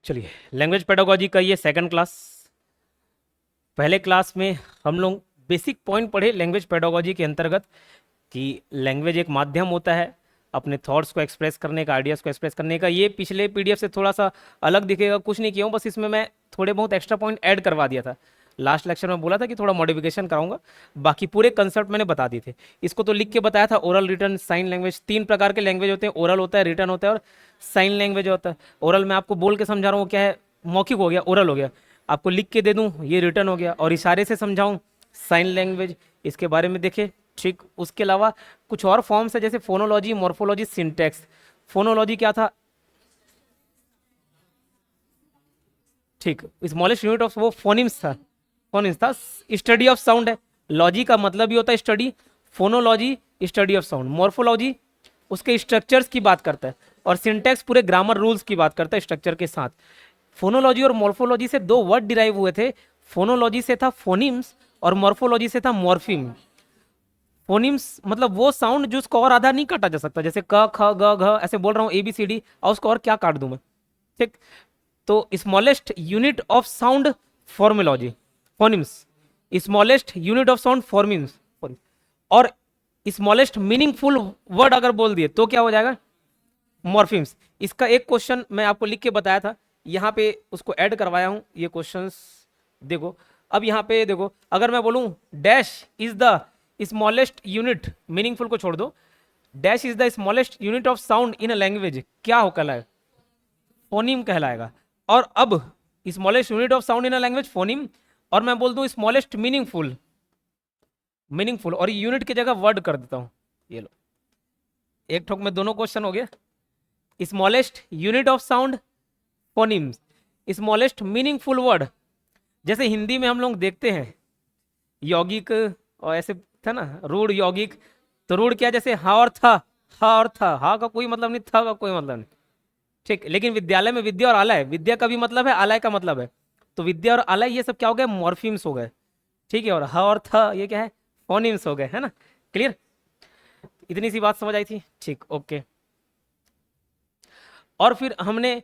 चलिए, language pedagogy का ये सेकंड क्लास। पहले क्लास में हम लोग बेसिक पॉइंट पढ़े लैंग्वेज पेडागोजी के अंतर्गत कि लैंग्वेज एक माध्यम होता है अपने थॉट्स को एक्सप्रेस करने का, आइडियाज़ को एक्सप्रेस करने का। ये पिछले पीडीएफ से थोड़ा सा अलग दिखेगा, कुछ नहीं किया हूँ, बस इसमें मैं थोड़े बहुत एक्स्ट्रा पॉइंट ऐड करवा दिया था। लास्ट लेक्चर में बोला था कि थोड़ा मॉडिफिकेशन कराऊंगा, बाकी पूरे कंसेप्ट मैंने बता दिए थे। इसको तो लिख के बताया था, ओरल, रिटन, साइन लैंग्वेज। 3 प्रकार के लैंग्वेज होते हैं, ओरल होता है, रिटन होता है और साइन लैंग्वेज होता है। ओरल में आपको बोल के समझा रहा हूँ, क्या है, मौखिक हो गया, ओरल हो गया। आपको लिख के दे दूँ, ये रिटन हो गया, और इशारे से समझाऊँ, साइन लैंग्वेज। इसके बारे में देखें, ठीक। उसके अलावा कुछ और फॉर्म्स है, जैसे फोनोलॉजी, मॉर्फोलॉजी, सिंटैक्स। फोनोलॉजी क्या था, ठीक, स्मॉलेस्ट यूनिट ऑफ वो फोनिम्स था, फोनिम्स था, स्टडी ऑफ साउंड है। लॉजी का मतलब ही होता है study, phonology study of sound, morphology उसके स्ट्रक्चर्स की बात करता है, और सिंटैक्स पूरे ग्रामर रूल्स की बात करता है स्ट्रक्चर के साथ। फोनोलॉजी और मॉर्फोलॉजी से 2 वर्ड डिराइव हुए थे। फोनोलॉजी से था फोनिम्स और मॉर्फोलॉजी से था मॉर्फिम। फोनिम्स मतलब वो साउंड जो उसका और आधा नहीं काटा जा सकता, जैसे क ख ग घ ऐसे बोल रहा हूँ ABCD, और उसको और क्या काट दूं मैं, ठीक। तो smallest unit of sound phonology, phonemes. Smallest unit of sound morphemes, और स्मॉलेस्ट मीनिंगफुल वर्ड अगर बोल दिए तो क्या हो जाएगा, मॉर्फिम्स। इसका एक क्वेश्चन मैं आपको लिख के बताया था, यहाँ पे उसको ऐड करवाया हूँ, ये क्वेश्चंस देखो। अब यहाँ पे देखो, अगर मैं बोलूँ dash is the smallest unit, meaningful को छोड़ दो, dash is the smallest unit of sound in a language, क्या हो कहलाएगा, फोनिम कहलाएगा। और अब smallest unit of sound in a language phoneme, और मैं बोल दूं स्मॉलेस्ट मीनिंगफुल, मीनिंगफुल, और यूनिट की जगह वर्ड कर देता हूं। ये लो, एक ठोक में दोनों क्वेश्चन हो गया। Smallest unit of sound phonemes, smallest meaningful word. जैसे हिंदी में हम लोग देखते हैं यौगिक, और ऐसे था ना, रूढ़, यौगिक। तो रूढ़ क्या, जैसे हा और था, हा और था, हा का कोई मतलब नहीं, था का कोई मतलब नहीं, ठीक। लेकिन विद्यालय में विद्या और आलय, विद्या का भी मतलब है, आलय का मतलब है, तो विद्या और आलय ये सब क्या हो गए, मॉर्फिम्स हो गए, ठीक है। और ह और थ ये क्या है, फोनिम्स हो गए, है ना। क्लियर, इतनी सी बात समझ आई थी, ठीक, ओके। और फिर हमने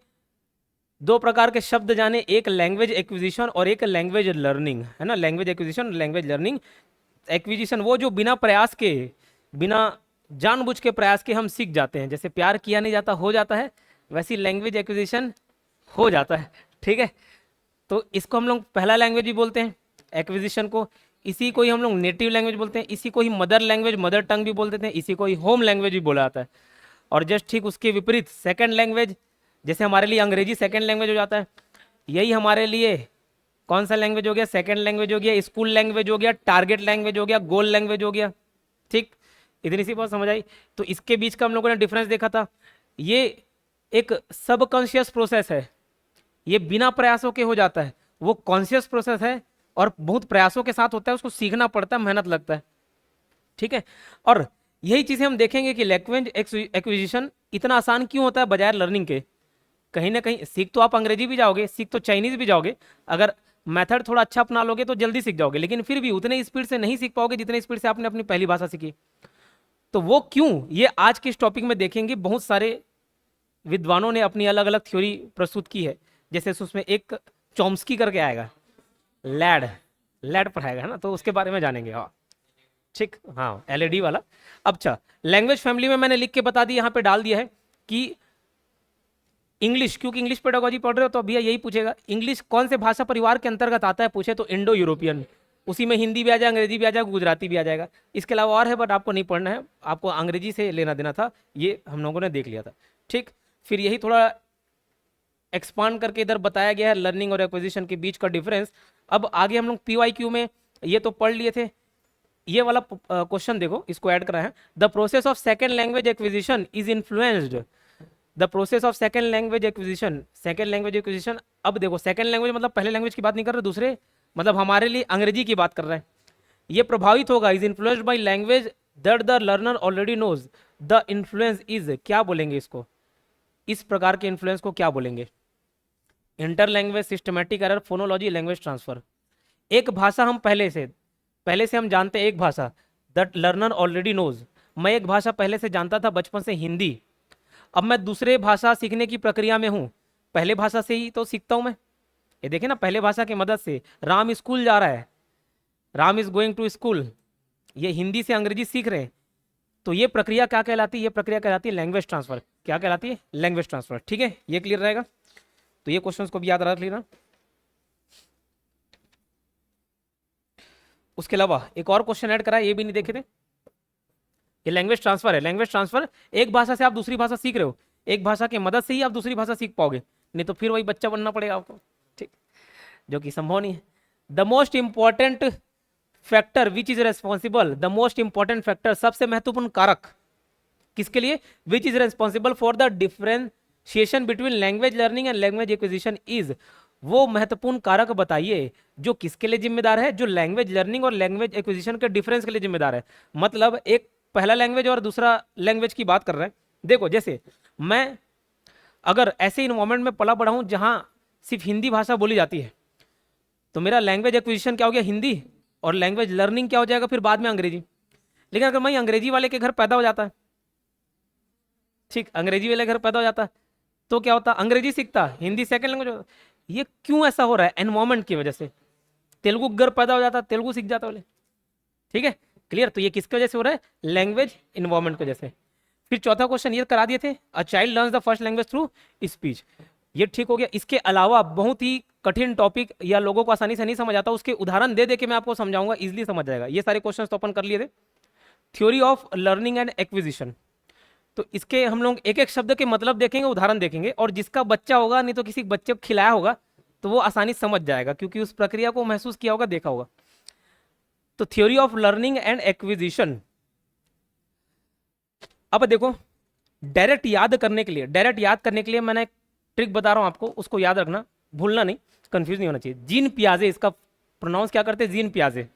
2 प्रकार के शब्द जाने, एक लैंग्वेज एक्विजिशन और एक लैंग्वेज लर्निंग, है ना। Language acquisition, language learning. Acquisition वो जो बिना प्रयास के, बिना जानबूझ के प्रयास के हम सीख जाते हैं, जैसे प्यार किया नहीं जाता हो जाता है, वैसी लैंग्वेज एक्विजिशन हो जाता है, ठीक है। तो इसको हम लोग पहला लैंग्वेज भी बोलते हैं, एक्विजिशन को। इसी को ही हम लोग नेटिव लैंग्वेज बोलते हैं, इसी को ही मदर लैंग्वेज, मदर टंग भी बोल देते हैं, इसी को ही होम लैंग्वेज भी बोला जाता है। और जस्ट ठीक उसके विपरीत सेकंड लैंग्वेज, जैसे हमारे लिए अंग्रेजी सेकंड लैंग्वेज हो जाता है, यही हमारे लिए कौन सा लैंग्वेज हो गया, सेकंड लैंग्वेज हो गया, स्कूल लैंग्वेज हो गया, टारगेट लैंग्वेज हो गया, गोल लैंग्वेज हो गया, ठीक। इतनी सी बात समझ आई। तो इसके बीच का हम लोगों ने डिफरेंस देखा था। ये एक सबकॉन्शियस प्रोसेस है, ये बिना प्रयासों के हो जाता है। वो कॉन्शियस प्रोसेस है और बहुत प्रयासों के साथ होता है, उसको सीखना पड़ता है, मेहनत लगता है, ठीक है। और यही चीजें हम देखेंगे कि लैंग्वेज एक्विजिशन इतना आसान क्यों होता है बजाय लर्निंग के। कहीं ना कहीं सीख तो आप अंग्रेजी भी जाओगे, सीख तो चाइनीज भी जाओगे, अगर मेथड थोड़ा अच्छा अपना लोगे तो जल्दी सीख जाओगे, लेकिन फिर भी उतने स्पीड से नहीं सीख पाओगे जितने स्पीड से आपने अपनी पहली भाषा सीखी। तो वो क्यों, ये आज के इस टॉपिक में देखेंगे। बहुत सारे विद्वानों ने अपनी अलग अलग थ्योरी प्रस्तुत की है, जैसे उसमें एक चॉम्स्की करके आएगा, लैड, लैड पढ़ाएगा, है ना, तो उसके बारे में जानेंगे, हाँ, ठीक, हाँ, LED वाला। अब अच्छा, लैंग्वेज फैमिली में मैंने लिख के बता दी, यहाँ पे डाल दिया है कि इंग्लिश, क्योंकि इंग्लिश पेडागोजी पढ़ रहे हो तो भैया यही पूछेगा, इंग्लिश कौन से भाषा परिवार के अंतर्गत आता है, पूछे तो इंडो यूरोपियन। उसी में हिंदी भी आ जाएगा, अंग्रेजी भी आ जाएगा, गुजराती भी आ जाएगा। इसके अलावा और है, बट आपको नहीं पढ़ना है, आपको अंग्रेजी से लेना देना था, ये हम लोगों ने देख लिया था, ठीक। फिर यही थोड़ा एक्सपांड करके इधर बताया गया है लर्निंग और एक्विजिशन के बीच का डिफरेंस। अब आगे हम लोग PYQ में ये तो पढ़ लिए थे, ये वाला क्वेश्चन देखो, इसको ऐड करा है। The process of second language acquisition is influenced, the process of second language acquisition, second language acquisition. अब देखो, सेकेंड लैंग्वेज मतलब पहले लैंग्वेज की बात नहीं कर रहे, दूसरे मतलब हमारे लिए अंग्रेजी की बात कर रहे हैं। ये प्रभावित होगा, is influenced by language that the learner already knows. The influence is, क्या बोलेंगे इसको, इस प्रकार के इन्फ्लुएंस को क्या बोलेंगे, inter language systematic error, phonology, language transfer. एक भाषा हम पहले से हम जानते हैं, एक भाषा दैट लर्नर ऑलरेडी नोज। मैं एक भाषा पहले से जानता था बचपन से, हिंदी। अब मैं दूसरे भाषा सीखने की प्रक्रिया में हूँ, पहले भाषा से ही तो सीखता हूं मैं। ये देखिए ना, पहले भाषा की मदद से राम स्कूल जा रहा है, Ram is going to school, ये हिंदी से अंग्रेजी सीख रहे हैं। तो ये प्रक्रिया क्या कहलाती है? ये प्रक्रिया कहलाती है लैंग्वेज ट्रांसफर। क्या कहलाती है? Language transfer. ठीक है, ये क्लियर रहेगा। तो ये क्वेश्चन को भी याद रख लेना। उसके अलावा एक और क्वेश्चन ऐड करा है, ये भी नहीं देखे थे। ये लैंग्वेज ट्रांसफर है। लैंग्वेज ट्रांसफर, एक भाषा से आप दूसरी भाषा सीख रहे हो, एक भाषा की मदद से ही आप दूसरी भाषा सीख पाओगे, नहीं तो फिर वही बच्चा बनना पड़ेगा आपको। ठीक, जो कि संभव नहीं है। The most important factor which is responsible, the most important factor, सबसे महत्वपूर्ण कारक किसके लिए? Which is responsible for the differentiation between language learning and language acquisition is, वो महत्वपूर्ण कारक बताइए जो किसके लिए जिम्मेदार है? जो लैंग्वेज लर्निंग और लैंग्वेज एक्विजिशन के डिफरेंस के लिए जिम्मेदार है। मतलब एक पहला लैंग्वेज और दूसरा लैंग्वेज की बात कर रहे हैं। देखो, जैसे मैं अगर ऐसे इन्वायरमेंट में पला बड़ा हूं जहां सिर्फ हिंदी भाषा बोली जाती है, तो मेरा लैंग्वेज एक्विजिशन क्या हो गया? हिंदी। और लैंग्वेज लर्निंग क्या हो जाएगा फिर बाद में? अंग्रेजी। लेकिन अगर मैं अंग्रेजी वाले के घर पैदा हो जाता है, ठीक, अंग्रेजी वाले घर पैदा हो जाता है, तो क्या होता? अंग्रेजी सीखता, हिंदी सेकंड लैंग्वेज होता। ये क्यों ऐसा हो रहा है? एनवायरमेंट की वजह से। तेलुगु घर पैदा हो जाता, तेलुगु सीख जाता बोले। ठीक है, क्लियर। तो ये किसकी वजह से हो रहा है? लैंग्वेज इन्वायरमेंट की वजह से। फिर चौथा क्वेश्चन ये करा दिए थे, a child learns the first language through speech, ये ठीक हो गया। इसके अलावा बहुत ही कठिन टॉपिक या लोगों को आसानी से नहीं समझ आता, उसके उदाहरण दे दे के मैं आपको समझाऊंगा, इजीली समझ जाएगा। ये सारे क्वेश्चन तो अपन कर लिए थे। Theory of learning and acquisition, तो इसके हम लोग एक एक शब्द के मतलब देखेंगे, उदाहरण देखेंगे, और जिसका बच्चा होगा, नहीं तो किसी बच्चे को खिलाया होगा, तो वो आसानी समझ जाएगा, क्योंकि उस प्रक्रिया को महसूस किया होगा, देखा होगा। तो theory of learning and acquisition, अब देखो, डायरेक्ट याद करने के लिए, डायरेक्ट याद करने के लिए मैंने एक ट्रिक बता रहा हूं आपको, उसको याद रखना, भूलना नहीं, कंफ्यूज नहीं होना चाहिए। जीन पियाजे, इसका प्रोनाउंस क्या करते हैं? जीन पियाजे।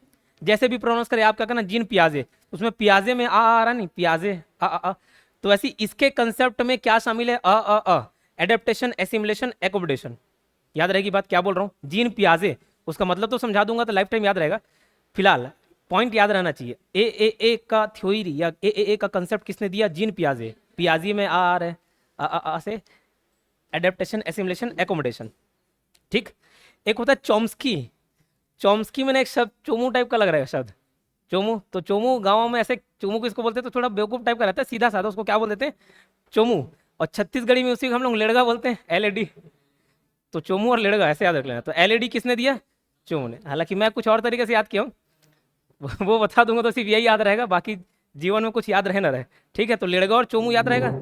जैसे भी प्रोनाउंस करें आप क्या करना? जीन पियाजे। उसमें पियाजे में आ रहा नहीं, पियाजे आ। तो ऐसी इसके कंसेप्ट में क्या शामिल है? अ एडेप्टेशन, एसिमुलेशन, एकोमोडेशन। याद रहेगी बात क्या बोल रहा हूँ? जीन पियाजे, उसका मतलब तो समझा दूंगा तो लाइफ टाइम याद रहेगा, फिलहाल पॉइंट याद रहना चाहिए। ए का थ्योरी या ए का कंसेप्ट किसने दिया? जीन पियाजे। पियाजी में आ रहा है, आ से एडेप्टेशन, एसिमुलेशन, एकोमोडेशन। ठीक, एक होता है चॉम्स्की। चॉम्स्की में एक शब्द चोमू टाइप का लग रहा है शब्द, चोमू। तो चोमू गाँव में ऐसे चोमू किसको बोलते हैं? तो थोड़ा बेवकूफ टाइप का रहता है, सीधा साधा, उसको क्या बोल देते हैं? चोमू। और छत्तीसगढ़ी में उसी को हम लोग लेड़गा बोलते हैं, एलएडी। तो चोमू और लेड़गा ऐसे याद रख लेना। तो एलएडी किसने दिया? चोमू ने। हालांकि मैं कुछ और तरीके से याद किया हूँ, वो बता दूंगा तो सिर्फ यही याद रहेगा, बाकी जीवन में कुछ याद रहे ना रहे। ठीक है, तो लेड़गा और चोमू याद रहेगा।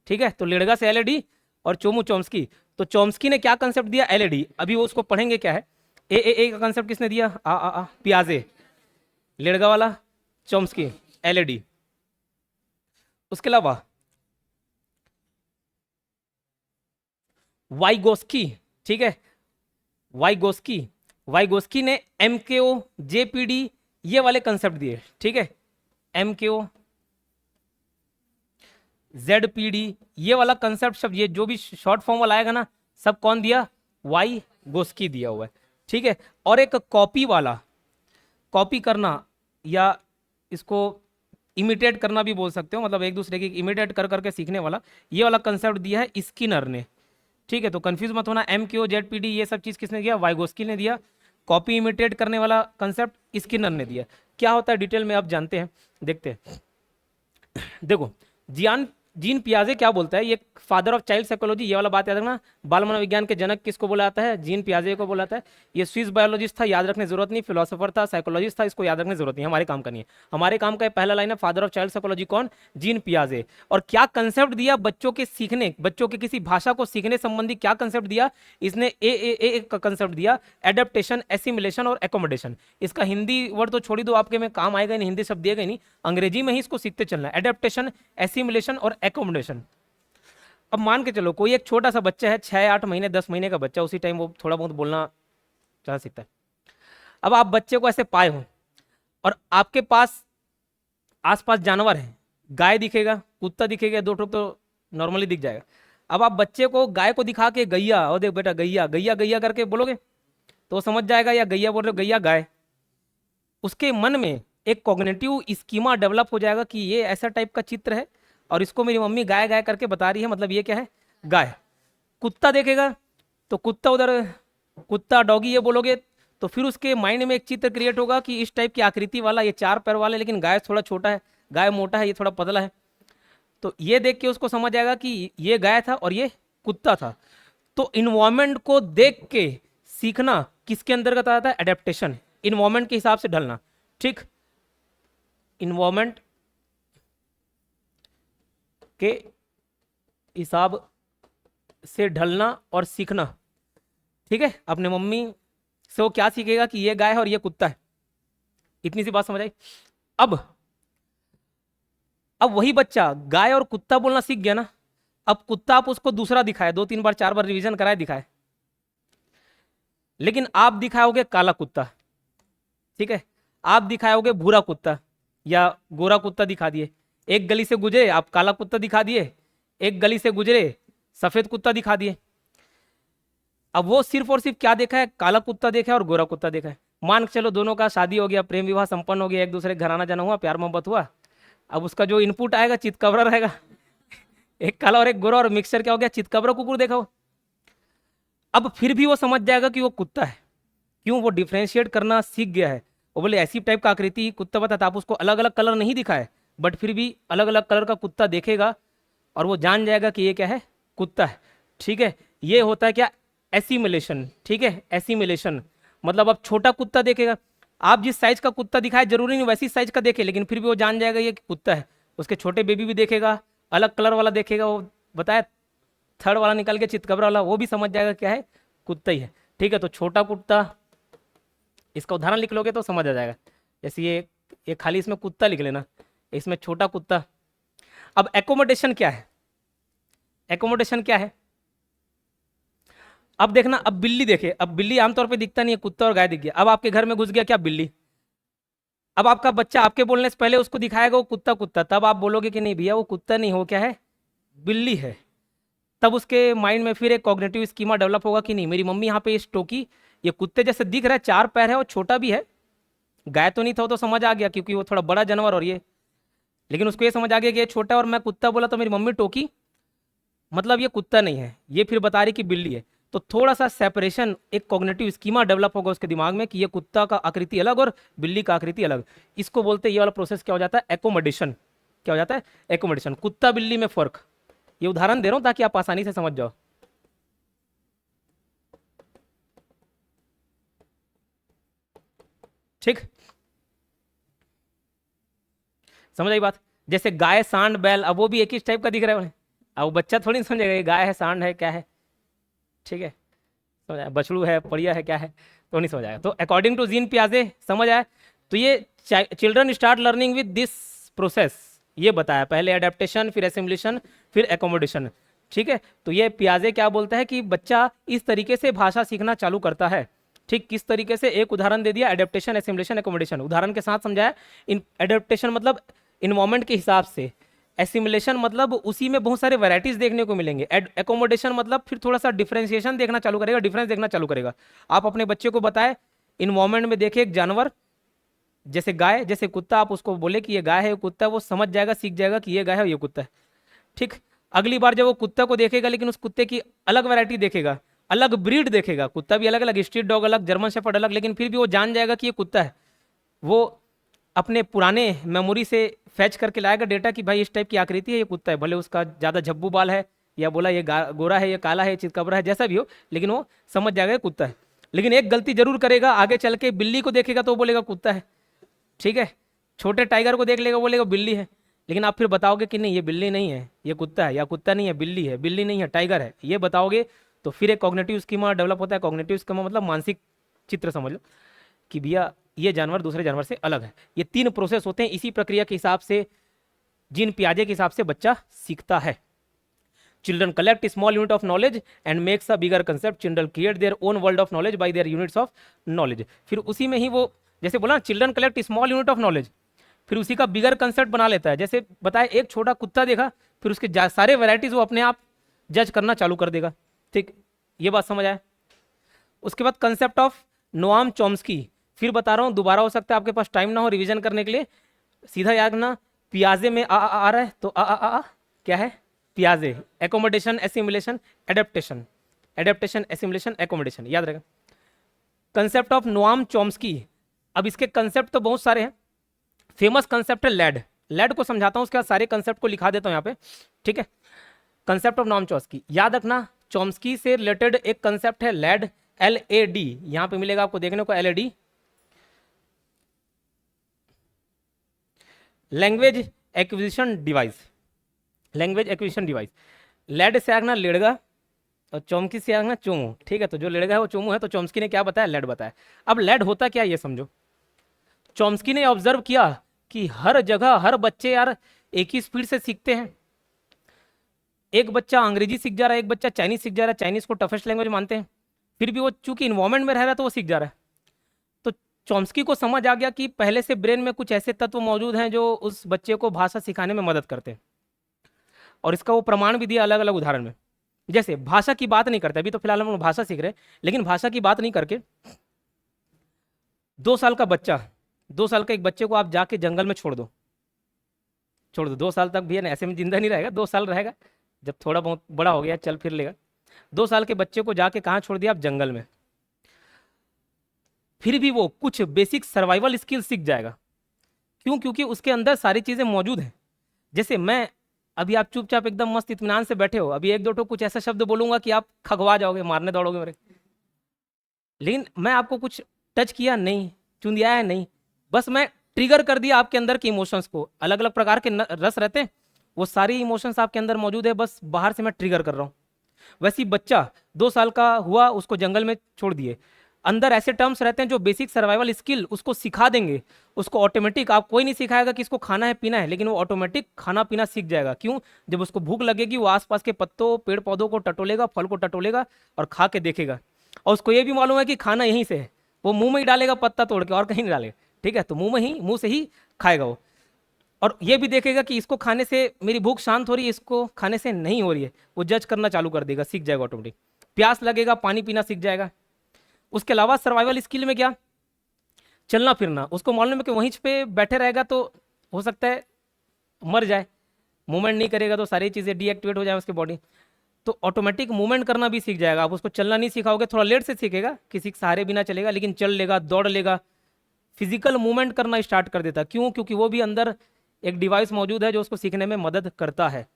ठीक है, तो लेड़गा से एलएडी और चोमू चॉम्स्की। तो चॉम्स्की ने क्या कंसेप्ट दिया? एलएडी। अभी वो उसको पढ़ेंगे क्या है। ए का कंसेप्ट किसने दिया? आ पियाजे, लेड़गा वाला चॉम्स्की, एलएडी। उसके अलावा वाइगोस्की, ठीक है, वाइगोस्की, वाइगोस्की ने एमकेओ, जेपीडी ये वाले कंसेप्ट दिए। ठीक है, एमकेओ, जेडपीडी ये वाला कंसेप्ट, सब ये जो भी शॉर्ट फॉर्म वाला आएगा ना, सब कौन दिया? वाइगोस्की दिया हुआ है। ठीक है, और एक कॉपी वाला, कॉपी करना या इसको इमिटेट करना भी बोल सकते हो, मतलब एक दूसरे की इमिटेट कर करके सीखने वाला, ये वाला कंसेप्ट दिया है स्किनर ने। ठीक है, तो कंफ्यूज मत होना, एमक्यू, जेडपीडी ये सब चीज़ किसने दिया? वाइगोस्की ने दिया। कॉपी इमिटेट करने वाला कंसेप्ट स्किनर ने दिया। क्या होता है डिटेल में आप जानते हैं, देखते हैं। देखो, जीन पियाजे क्या बोलता है? ये फादर ऑफ चाइल्ड साइकोलॉजी, ये वाला बात याद रखना। बाल मनोविज्ञान के जनक किसको बोला जाता है? जीन पियाजे को बोला जाता है। ये स्विस बायोलॉजिस्ट था, याद रखने जरूरत नहीं। फिलोसोफर था, साइकोलॉजिस्ट था, इसको याद रखने जरूरत नहीं, हमारे काम का नहीं है। हमारे काम का पहला लाइन है, फादर ऑफ चाइल्ड साइकोलॉजी कौन? जीन पियाजे। और क्या कंसेप्ट दिया बच्चों के सीखने, बच्चों के किसी भाषा को सीखने संबंधी क्या कंसेप्ट दिया? इसने ए का कंसेप्ट दिया, एडेप्टेशन, एसिमुलेशन और एकोमोडेशन। इसका हिंदी वर्ड तो छोड़ी दो, आपके में काम आएगा नहीं, हिंदी शब्द दिएगा ही नहीं, अंग्रेजी में ही इसको सीखते चलना है। एडेप्टेशन, एसिमुलेशन और एकोमोडेशन। अब मान के चलो कोई एक छोटा सा बच्चा है, 6-8 महीने 10 महीने का बच्चा, उसी टाइम वो थोड़ा बहुत बोलना चाह सीखता है। अब आप बच्चे को ऐसे पाए हो और आपके पास आसपास जानवर है, गाय दिखेगा, कुत्ता दिखेगा, दो ठोक तो नॉर्मली दिख जाएगा। अब आप बच्चे को गाय को दिखा के गैया, और देख बेटा गैया गैया गैया करके बोलोगे तो वो समझ जाएगा, या गैया बोल रहे हो, गैया गाय। उसके मन में एक कॉग्निटिव स्कीमा डेवलप हो जाएगा कि ये ऐसा टाइप का चित्र है और इसको मेरी मम्मी गाय गाय करके बता रही है, मतलब ये क्या है? गाय। कुत्ता देखेगा तो कुत्ता उधर, कुत्ता डॉगी ये बोलोगे तो फिर उसके माइंड में एक चित्र क्रिएट होगा कि इस टाइप की आकृति वाला, ये 4 पैर वाला है, लेकिन गाय थोड़ा छोटा है, गाय मोटा है, ये थोड़ा पतला है। तो ये देख के उसको समझ आएगा कि ये गाय था और ये कुत्ता था। तो इन्वायरमेंट को देख के सीखना किसके अंतर्गत आता है? एडेप्टेशन, इन्वायरमेंट के हिसाब से ढलना। ठीक, इन्वायरमेंट के हिसाब से ढलना और सीखना। ठीक है, अपने मम्मी से वो क्या सीखेगा कि ये गाय है और ये कुत्ता है। इतनी सी बात समझ आई। अब वही बच्चा गाय और कुत्ता बोलना सीख गया ना, अब कुत्ता आप उसको दूसरा दिखाए, 2-3 बार 4 बार रिवीजन कराए दिखाए, लेकिन आप दिखाओगे काला कुत्ता, ठीक है, आप दिखाओगे भूरा कुत्ता या गोरा कुत्ता दिखा दिए, एक गली से गुजरे आप काला कुत्ता दिखा दिए, एक गली से गुजरे सफेद कुत्ता दिखा दिए। अब वो सिर्फ और सिर्फ क्या देखा है? काला कुत्ता देखा है और गोरा कुत्ता देखा है। मान के चलो दोनों का शादी हो गया, प्रेम विवाह संपन्न हो गया, एक दूसरे घर आना जाना हुआ, प्यार मोहब्बत हुआ। अब उसका जो इनपुट आएगा चितकबरा रहेगा एक काला और एक गोरा, और मिक्सचर क्या हो गया? चितकबरा कुकुर देखा हो। अब फिर भी वो समझ जाएगा कि वो कुत्ता है। क्यों? वो डिफ्रेंशिएट करना सीख गया है। वो बोले ऐसी टाइप का आकृति कुत्ता बता था, आप उसको अलग अलग कलर नहीं दिखाए, बट फिर भी अलग अलग कलर का कुत्ता देखेगा और वो जान जाएगा कि ये क्या है? कुत्ता है। ठीक है, ये होता है क्या? एसिमिलेशन। ठीक है, एसिमिलेशन मतलब अब छोटा कुत्ता देखेगा, आप जिस साइज का कुत्ता दिखाए जरूरी नहीं वैसी साइज का देखे, लेकिन फिर भी वो जान जाएगा ये कुत्ता है। उसके छोटे बेबी भी देखेगा, अलग कलर वाला देखेगा, वो बताया थर्ड वाला निकल के चितकबरा वाला, वो भी समझ जाएगा क्या है? कुत्ता ही है। ठीक है, तो छोटा कुत्ता, इसका उदाहरण लिख लोगे तो समझ आ जाएगा। जैसे ये खाली इसमें कुत्ता लिख लेना, इसमें छोटा कुत्ता। अब एकोमोडेशन क्या है? एकोमोडेशन क्या है? अब देखना, अब बिल्ली देखे, अब बिल्ली आमतौर पे दिखता नहीं है, कुत्ता और गाय दिख गया। अब आपके घर में घुस गया क्या? बिल्ली। अब आपका बच्चा आपके बोलने से पहले उसको दिखाएगा वो कुत्ता कुत्ता, तब आप बोलोगे कि नहीं भैया वो कुत्ता नहीं, हो क्या है? बिल्ली है। तब उसके माइंड में फिर एक कॉग्निटिव स्कीमा डेवलप होगा कि नहीं, मेरी मम्मी यहाँ पे इस टोकी, ये कुत्ते जैसे दिख रहा है, 4 पैर है और छोटा भी है, गाय तो नहीं था, वो तो समझ आ गया क्योंकि वो थोड़ा बड़ा जानवर और ये, लेकिन उसको ये समझ आ गया कि ये छोटा, और मैं कुत्ता बोला तो मेरी मम्मी टोकी, मतलब ये कुत्ता नहीं है, ये फिर बता रही कि बिल्ली है। तो थोड़ा सा सेपरेशन, एक कॉग्निटिव स्कीमा डेवलप होगा उसके दिमाग में कि ये कुत्ता का आकृति अलग और बिल्ली का आकृति अलग। इसको बोलते हैं, ये वाला प्रोसेस क्या हो जाता है? एकोमोडेशन। क्या हो जाता है? एकोमोडेशन। कुत्ता बिल्ली में फर्क, ये उदाहरण दे रहा हूं ताकि आप आसानी से समझ जाओ। ठीक, समझ आई बात? जैसे गाय, सांड, बैल, अब वो भी एक ही टाइप का दिख रहा है, अब वो बच्चा थोड़ी नहीं समझेगा ये गाय है, सांड है, क्या है। ठीक है, समझ आया? बछड़ू है, पड़िया है, क्या है, तो नहीं समझ आएगा। तो अकॉर्डिंग टू जीन पियाजे, समझ आया? तो ये children start learning with this process, ये बताया, पहले एडेप्टेशन, फिर एसिमुलेशन, फिर एकोमोडेशन। ठीक है, तो ये पियाजे क्या बोलता है कि बच्चा इस तरीके से भाषा सीखना चालू करता है। ठीक, किस तरीके से? एक उदाहरण दे दिया, एडेप्टेशन, एसिमुलेशन, एकोमोडेशन, उदाहरण के साथ समझाया। इन एडेप्टेशन मतलब इन्वायरमेंट के हिसाब से, एसिमुलेशन मतलब उसी में बहुत सारे वैरायटीज देखने को मिलेंगे, एकोमोडेशन मतलब फिर थोड़ा सा डिफरेंशिएशन देखना चालू करेगा, डिफरेंस देखना चालू करेगा। आप अपने बच्चे को बताए इन्वायरमेंट में देखे एक जानवर जैसे गाय, जैसे कुत्ता, आप उसको बोले कि ये गाय है, ये कुत्ता है, वो समझ जाएगा, सीख जाएगा कि ये गाय है, ये कुत्ता है। ठीक, अगली बार जब वो कुत्ता को देखेगा, लेकिन उस कुत्ते की अलग वैरायटी देखेगा, अलग ब्रीड देखेगा, कुत्ता भी अलग अलग, स्ट्रीट डॉग अलग, जर्मन शेफर्ड अलग, लेकिन फिर भी वो जान जाएगा कि ये कुत्ता है। वो अपने पुराने मेमोरी से फैच करके लाएगा डेटा कि भाई इस टाइप की आकृति है, ये कुत्ता है, भले उसका ज़्यादा झब्बू बाल है, या बोला ये गोरा है, ये काला है, चितकबरा है, जैसा भी हो, लेकिन वो समझ जाएगा ये कुत्ता है। लेकिन एक गलती जरूर करेगा, आगे चल के बिल्ली को देखेगा तो वो बोलेगा कुत्ता है। ठीक है, छोटे टाइगर को देख लेगा, बोलेगा बिल्ली है, लेकिन आप फिर बताओगे कि नहीं ये बिल्ली नहीं है, ये कुत्ता है, या कुत्ता नहीं है बिल्ली है, बिल्ली नहीं है टाइगर है, ये बताओगे तो फिर एक कॉग्निटिव स्कीमा डेवलप होता है। कॉग्निटिव स्कीमा मतलब मानसिक चित्र समझ लो कि भैया ये जानवर दूसरे जानवर से अलग है। ये 3 प्रोसेस होते हैं, इसी प्रक्रिया के हिसाब से, जीन पियाजे के हिसाब से बच्चा सीखता है। Children collect small unit of knowledge and makes a bigger concept, children create their own world of knowledge by there units of knowledge. फिर उसी में ही वो, जैसे बोला children collect small unit of knowledge, फिर उसी का बिगर कंसेप्ट बना लेता है। जैसे बताया, एक छोटा कुत्ता देखा, फिर उसके सारे वैरायटीज वो अपने आप जज करना चालू कर देगा। ठीक, ये बात समझ आया? उसके बाद कंसेप्ट ऑफ नोआम चॉम्स्की, फिर बता रहा हूँ, दोबारा हो सकता है आपके पास टाइम ना हो रिवीजन करने के लिए, सीधा याद ना, पियाजे में आ रहा है तो आ क्या है? पियाजे, accommodation, assimilation, adaptation, adaptation, assimilation, accommodation, याद रहेगा। कंसेप्ट ऑफ नोआम चॉम्स्की, अब इसके कंसेप्ट तो बहुत सारे हैं, फेमस कंसेप्ट है लैड, लैड को समझाता हूं, उसके बाद सारे कंसेप्ट को लिखा देता हूं यहाँ पे, ठीक है। कंसेप्ट ऑफ नोआम चॉम्स्की, याद रखना, चॉम्स्की से रिलेटेड एक कंसेप्ट है लैड, LAD, यहां पे मिलेगा आपको देखने को LAD, language acquisition device, language acquisition device. LAD से आगना लेड़गा और चॉम्स्की से आगना चोमू, ठीक है। तो जो लेड़गा है वो चोमू है, तो चॉम्स्की ने क्या बताया, लैड बताया। अब लैड होता क्या ये समझो, चॉम्स्की ने ऑब्जर्व किया कि हर जगह हर बच्चे यार एक ही स्पीड से सीखते हैं, एक बच्चा अंग्रेजी सीख जा रहा है, एक बच्चा चाइनीज सीख जा रहा है, चाइनीज को टफेस्ट लैंग्वेज मानते हैं, फिर भी वो चूंकि इन्वायरमेंट में रह रहा है तो वो सीख जा रहा है। तो चॉम्स्की को समझ आ गया कि पहले से ब्रेन में कुछ ऐसे तत्व मौजूद हैं जो उस बच्चे को भाषा सिखाने में मदद करते हैं, और इसका वो प्रमाण भी दिया अलग अलग उदाहरण में। जैसे भाषा की बात नहीं करते, अभी तो फिलहाल हम लोग भाषा सीख रहे हैं, लेकिन भाषा की बात नहीं करके 2 साल का बच्चा, 2 साल का एक बच्चे को आप जाके जंगल में छोड़ दो, छोड़ दो 2 साल तक भी है ना, ऐसे में जिंदा नहीं रहेगा, 2 साल रहेगा, जब थोड़ा बहुत बड़ा हो गया चल फिर लेगा। 2 साल के बच्चे को जाके कहाँ छोड़ दिया आप, जंगल में, फिर भी वो कुछ बेसिक सर्वाइवल स्किल सीख जाएगा। क्यों? क्योंकि उसके अंदर सारी चीजें मौजूद हैं। जैसे मैं अभी, आप चुपचाप एकदम मस्त इत्मीनान से बैठे हो, अभी एक दो ठो कुछ ऐसा शब्द बोलूंगा कि आप खगवा जाओगे, मारने दौड़ोगे मेरे, लेकिन मैं आपको कुछ टच किया नहीं, चुंदियाया नहीं, बस मैं ट्रिगर कर दिया आपके अंदर के इमोशंस को। अलग अलग प्रकार के रस रहते हैं, वो सारी इमोशंस आपके अंदर मौजूद है, बस बाहर से मैं ट्रिगर कर रहा हूँ। वैसे ही बच्चा 2 साल का हुआ, उसको जंगल में छोड़ दिए, अंदर ऐसे टर्म्स रहते हैं जो बेसिक सर्वाइवल स्किल उसको सिखा देंगे, उसको ऑटोमेटिक, आप कोई नहीं सिखाएगा कि इसको खाना है पीना है, लेकिन वो ऑटोमेटिक खाना पीना सीख जाएगा। क्यों? जब उसको भूख लगेगी वो आसपास के पत्तों पेड़ पौधों को टटोलेगा, फल को टटोलेगा और खा के देखेगा, और उसको ये भी मालूम है कि खाना यहीं से है, वो मुंह में ही डालेगा पत्ता तोड़ के, और कहीं नहीं डालेगा, ठीक है। तो मुंह से ही खाएगा वो, और ये भी देखेगा कि इसको खाने से मेरी भूख शांत हो रही है, इसको खाने से नहीं हो रही है, वो जज करना चालू कर देगा, सीख जाएगा ऑटोमेटिक। प्यास लगेगा पानी पीना सीख जाएगा। उसके अलावा सर्वाइवल स्किल में क्या, चलना फिरना, उसको मालूम है कि वहीं पे बैठे रहेगा तो हो सकता है मर जाए, मूवमेंट नहीं करेगा तो सारी चीज़ें डीएक्टिवेट हो जाए उसकी बॉडी, तो ऑटोमेटिक मूवमेंट करना भी सीख जाएगा। आप उसको चलना नहीं सिखाओगे, थोड़ा लेट से सीखेगा, किसी के सहारे बिना चलेगा, लेकिन चल लेगा, दौड़ लेगा, फिजिकल मूवमेंट करना स्टार्ट कर देता। क्यों? क्योंकि वो भी अंदर एक डिवाइस मौजूद है जो उसको सीखने में मदद करता है,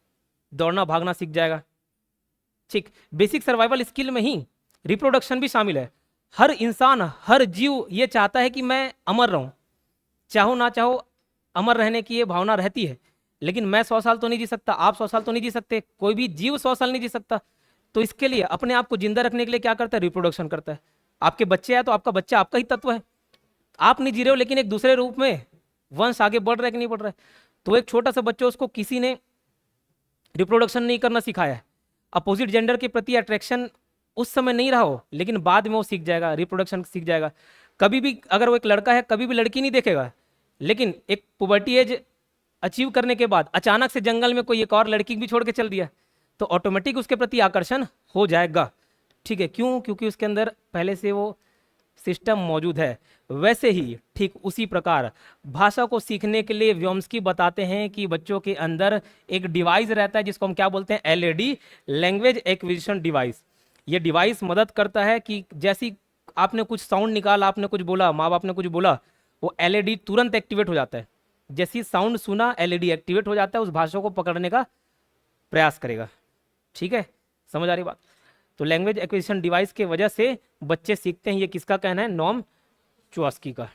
दौड़ना भागना सीख जाएगा। ठीक, बेसिक सर्वाइवल स्किल में ही रिप्रोडक्शन भी शामिल है। हर इंसान, हर जीव ये चाहता है कि मैं अमर रहूं, चाहो ना चाहो अमर रहने की ये भावना रहती है, लेकिन मैं 100 साल तो नहीं जी सकता, आप 100 साल तो नहीं जी सकते, कोई भी जीव 100 साल नहीं जी सकता। तो इसके लिए अपने आप को जिंदा रखने के लिए क्या करता है, रिप्रोडक्शन करता है। आपके बच्चे हैं तो आपका बच्चा आपका ही तत्व है, आप नहीं जी रहे हो, लेकिन एक दूसरे रूप में वंश आगे बढ़ रहा है कि नहीं बढ़ रहा है। तो एक छोटा सा बच्चा, उसको किसी ने रिप्रोडक्शन नहीं करना सिखाया है, अपोजिट जेंडर के प्रति अट्रैक्शन उस समय नहीं रहा हो, लेकिन बाद में वो सीख जाएगा, रिप्रोडक्शन सीख जाएगा। कभी भी अगर वो एक लड़का है, कभी भी लड़की नहीं देखेगा, लेकिन एक पुबर्टी एज अचीव करने के बाद अचानक से जंगल में कोई एक और लड़की भी छोड़ के चल दिया, तो ऑटोमेटिक उसके प्रति आकर्षण हो जाएगा। ठीक है, क्यों? क्योंकि उसके अंदर पहले से वो सिस्टम मौजूद है। वैसे ही ठीक उसी प्रकार भाषा को सीखने के लिए व्योम्स्की बताते हैं कि बच्चों के अंदर एक डिवाइस रहता है जिसको हम क्या बोलते हैं, LAD, लैंग्वेज एक्विजिशन डिवाइस। ये डिवाइस मदद करता है कि जैसी आपने कुछ साउंड निकाला, आपने कुछ बोला, माँ बाप ने कुछ बोला, वो LAD तुरंत एक्टिवेट हो जाता है। जैसी साउंड सुना, LAD एक्टिवेट हो जाता है, उस भाषा को पकड़ने का प्रयास करेगा। ठीक है, समझ आ रही बात? तो लैंग्वेज एक्विजिशन डिवाइस के वजह से बच्चे सीखते हैं। ये किसका कहना है? नोम चॉम्स्की का।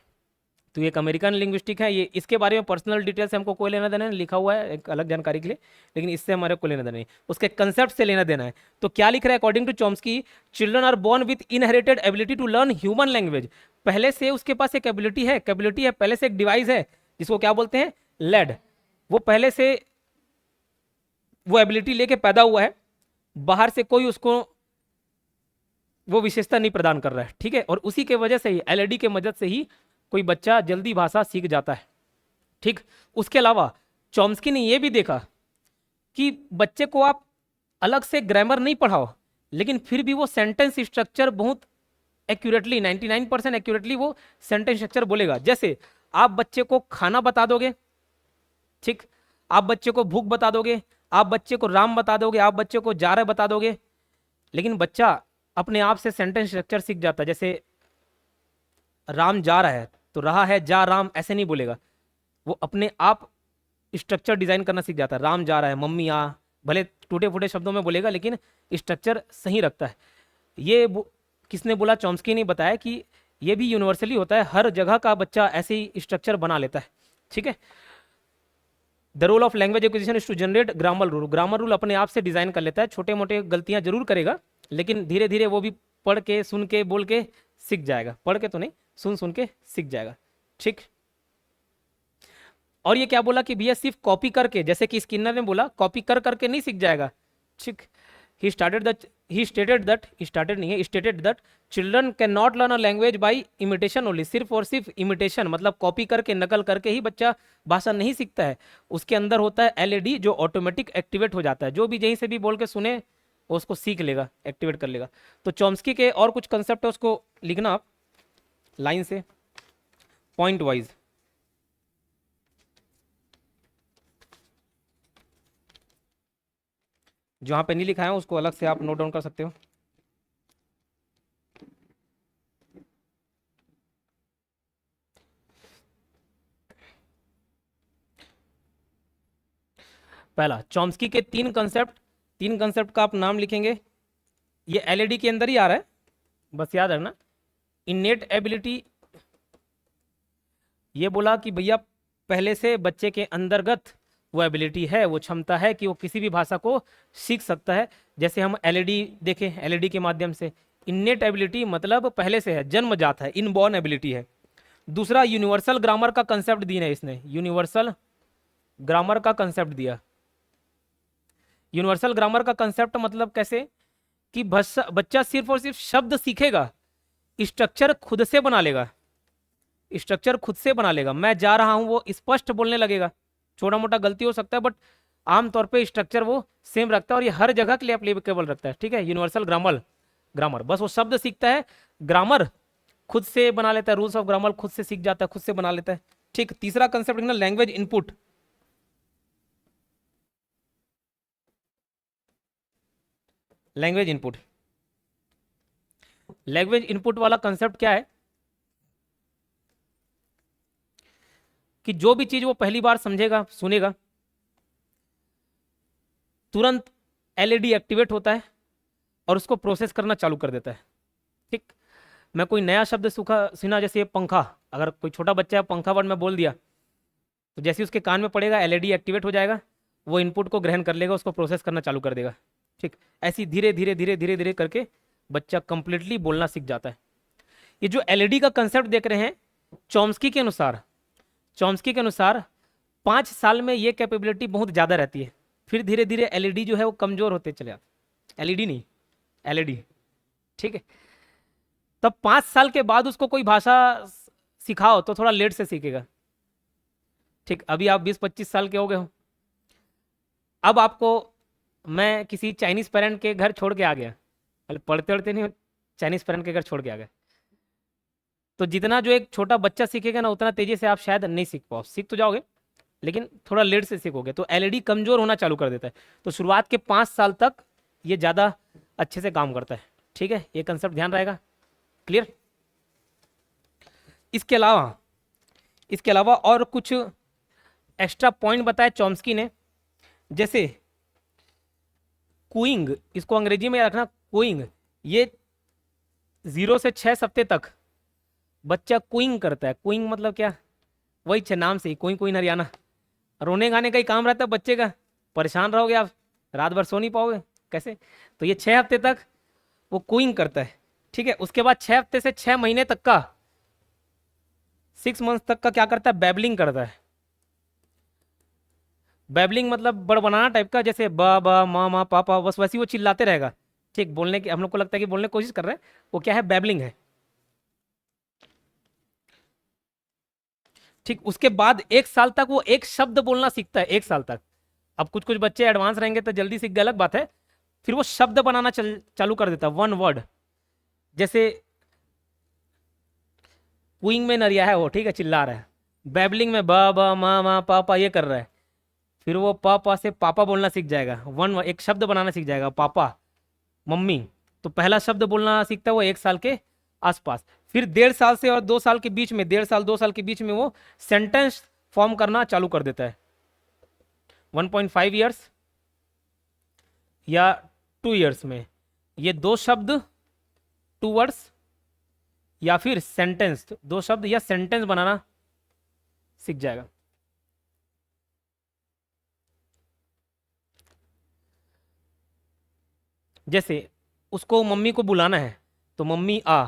तो ये एक अमेरिकन लिंग्विस्टिक है, ये इसके बारे में पर्सनल डिटेल से हमको कोई लेना देना नहीं, लिखा हुआ है एक अलग जानकारी के लिए, लेकिन इससे हमारे को लेना देना नहीं, उसके कंसेप्ट से लेना देना है। तो क्या लिख रहा है according to Chomsky, children are born with inherited ability to learn human language. पहले से उसके पास एक एबिलिटी है, कैपेबिलिटी है, पहले से एक डिवाइस है जिसको क्या बोलते हैं, लैड। वो पहले से वो एबिलिटी लेके पैदा हुआ है, बाहर से कोई उसको वो विशेषता नहीं प्रदान कर रहा है। ठीक है, और उसी के वजह से ही LAD के मदद से ही कोई बच्चा जल्दी भाषा सीख जाता है। ठीक, उसके अलावा चॉम्स्की ने यह भी देखा कि बच्चे को आप अलग से ग्रामर नहीं पढ़ाओ, लेकिन फिर भी वो सेंटेंस स्ट्रक्चर बहुत एक्यूरेटली, 99% एक्यूरेटली वो सेंटेंस स्ट्रक्चर बोलेगा। जैसे आप बच्चे को खाना बता दोगे, ठीक, आप बच्चे को भूख बता दोगे, आप बच्चे को राम बता दोगे, आप बच्चे को जा रहे बता दोगे, लेकिन बच्चा अपने आप से सेंटेंस स्ट्रक्चर सीख जाता है। जैसे राम जा रहा है तो रहा है जा राम ऐसे नहीं बोलेगा, वो अपने आप स्ट्रक्चर डिजाइन करना सीख जाता है। राम जा रहा है, मम्मी आ, भले टूटे फूटे शब्दों में बोलेगा लेकिन स्ट्रक्चर सही रखता है। ये किसने बोला? चॉम्स्की ने बताया कि ये भी यूनिवर्सली होता है, हर जगह का बच्चा ऐसे ही स्ट्रक्चर बना लेता है। ठीक है। The role of language acquisition is to generate grammar rule. Grammar rule अपने आप से डिजाइन कर लेता है, छोटे मोटे गलतियां जरूर करेगा लेकिन धीरे धीरे वो भी पढ़ के सुन के बोल के सीख जाएगा। पढ़ के तो नहीं, सुन सुन के सीख जाएगा। ठीक। और ये क्या बोला कि भैया सिर्फ कॉपी करके, जैसे कि स्किनर ने बोला कॉपी कर करके नहीं सीख जाएगा। ठीक। he stated that children cannot learn a language by imitation only। सिर्फ और सिर्फ इमिटेशन मतलब कॉपी करके, नकल करके ही बच्चा भाषा नहीं सीखता है। उसके अंदर होता है एलईडी जो ऑटोमेटिक एक्टिवेट हो जाता है, जो भी यहीं से भी बोल के सुने वो उसको सीख लेगा, एक्टिवेट कर लेगा। तो चॉम्स्की के और कुछ कंसेप्ट है, उसको लिखना आप लाइन से, पॉइंट वाइज। जहां पे नहीं लिखा है उसको अलग से आप नोट डाउन कर सकते हो। पहला, चॉम्स्की के तीन कंसेप्ट का आप नाम लिखेंगे। ये एलईडी के अंदर ही आ रहा है, बस याद रखना। इनेट एबिलिटी, ये बोला कि भैया पहले से बच्चे के अंतर्गत वो एबिलिटी है, वो क्षमता है कि वो किसी भी भाषा को सीख सकता है। जैसे हम एलईडी देखें, एलईडी के माध्यम से इनेट एबिलिटी मतलब पहले से है, जन्मजात है, इनबॉर्न एबिलिटी है। दूसरा, यूनिवर्सल ग्रामर का कंसेप्ट दिया है इसने, यूनिवर्सल ग्रामर का कंसेप्ट दिया। यूनिवर्सल ग्रामर का कंसेप्ट मतलब कैसे कि बच्चा सिर्फ और सिर्फ शब्द सीखेगा, स्ट्रक्चर खुद से बना लेगा, स्ट्रक्चर खुद से बना लेगा। मैं जा रहा हूं वो स्पष्ट बोलने लगेगा, छोटा मोटा गलती हो सकता है बट आमतौर पे स्ट्रक्चर वो सेम रखता है और ये हर जगह के लिए एप्लीकेबल रखता है। ठीक है। यूनिवर्सल ग्रामर बस वो शब्द सीखता है, ग्रामर खुद से बना लेता है, रूल्स ऑफ ग्रामर खुद से सीख जाता है, खुद से बना लेता है। ठीक। तीसरा कंसेप्ट ना, लैंग्वेज इनपुट। लैंग्वेज इनपुट वाला कंसेप्ट क्या है कि जो भी चीज वो पहली बार समझेगा, सुनेगा, तुरंत एलईडी एक्टिवेट होता है और उसको प्रोसेस करना चालू कर देता है। ठीक। मैं कोई नया शब्द सुना, जैसे पंखा, अगर कोई छोटा बच्चा है पंखा वर्ड में बोल दिया तो जैसे ही उसके कान में पड़ेगा एलईडी एक्टिवेट हो जाएगा, वो इनपुट को ग्रहण कर लेगा, उसको प्रोसेस करना चालू कर देगा। ठीक। ऐसी धीरे धीरे धीरे धीरे धीरे करके बच्चा कंप्लीटली बोलना सीख जाता है। ये जो एलईडी का कंसेप्ट देख रहे हैं, चॉम्स्की के अनुसार 5 साल में ये कैपेबिलिटी बहुत ज़्यादा रहती है, फिर धीरे धीरे एलईडी जो है वो कमजोर होते चले जाते, एलईडी नहीं, एलईडी। ठीक है। तब 5 साल के बाद उसको कोई भाषा सिखाओ तो थोड़ा लेट से सीखेगा। ठीक। अभी आप 20-25 साल के हो गए हो, अब आपको मैं किसी चाइनीज पेरेंट के घर छोड़ के आ गया, पढ़ते पढ़ते नहीं, चाइनीज पेरेंट के घर छोड़ के आ गए, तो जितना जो एक छोटा बच्चा सीखेगा ना उतना तेजी से आप शायद नहीं सीख पाओ। सीख तो जाओगे लेकिन थोड़ा लेट से सीखोगे, तो एलईडी कमजोर होना चालू कर देता है। तो शुरुआत के 5 साल तक ये ज़्यादा अच्छे से काम करता है। ठीक है। ये कंसेप्ट ध्यान रहेगा। क्लियर। इसके अलावा और कुछ एक्स्ट्रा पॉइंट बताया चॉम्स्की ने, जैसे कूइंग, इसको अंग्रेजी में रखना कूइंग, ये 0 से 6 हफ्ते तक बच्चा कूइंग करता है। कूइंग मतलब क्या? वही नाम से ही, कोई कोई हरियाणा, रोने गाने का ही काम रहता है बच्चे का, परेशान रहोगे आप, रात भर सो नहीं पाओगे कैसे। तो ये 6 हफ्ते तक वो कूइंग करता है। ठीक है। उसके बाद 6 हफ्ते से 6 महीने तक का, 6 मंथ तक का क्या करता है? बैबलिंग करता है। बैबलिंग मतलब बड़बड़ाना टाइप का, जैसे बा बा मा मा पापा, बस वैसे ही वो चिल्लाते रहेगा। ठीक। बोलने की हम लोग को लगता है कि बोलने की कोशिश कर रहे हैं, वो क्या है? बैबलिंग है। ठीक। उसके बाद 1 साल तक वो एक शब्द बोलना सीखता है, 1 साल तक। अब कुछ कुछ बच्चे एडवांस रहेंगे तो जल्दी सीख गए, अलग बात है। फिर वो शब्द बनाना चालू कर देता है, 1 वर्ड। जैसे कुइंग में नरिया है वो, ठीक है, चिल्ला रहा है। बैबलिंग में बा बा मा मा पापा ये कर रहा है। फिर वो प से पापा बोलना सीख जाएगा, एक शब्द बनाना सीख जाएगा, पापा, मम्मी। तो पहला शब्द बोलना सीखता है वो 1 साल के आसपास। फिर 1.5 साल से और 2 साल के बीच में, 1.5 साल 2 साल के बीच में वो सेंटेंस फॉर्म करना चालू कर देता है। 1.5 ईयर्स या 2 ईयर्स में ये 2 शब्द, 2 वर्ड्स, या फिर सेंटेंस, 2 शब्द या सेंटेंस बनाना सीख जाएगा। जैसे उसको मम्मी को बुलाना है तो मम्मी आ,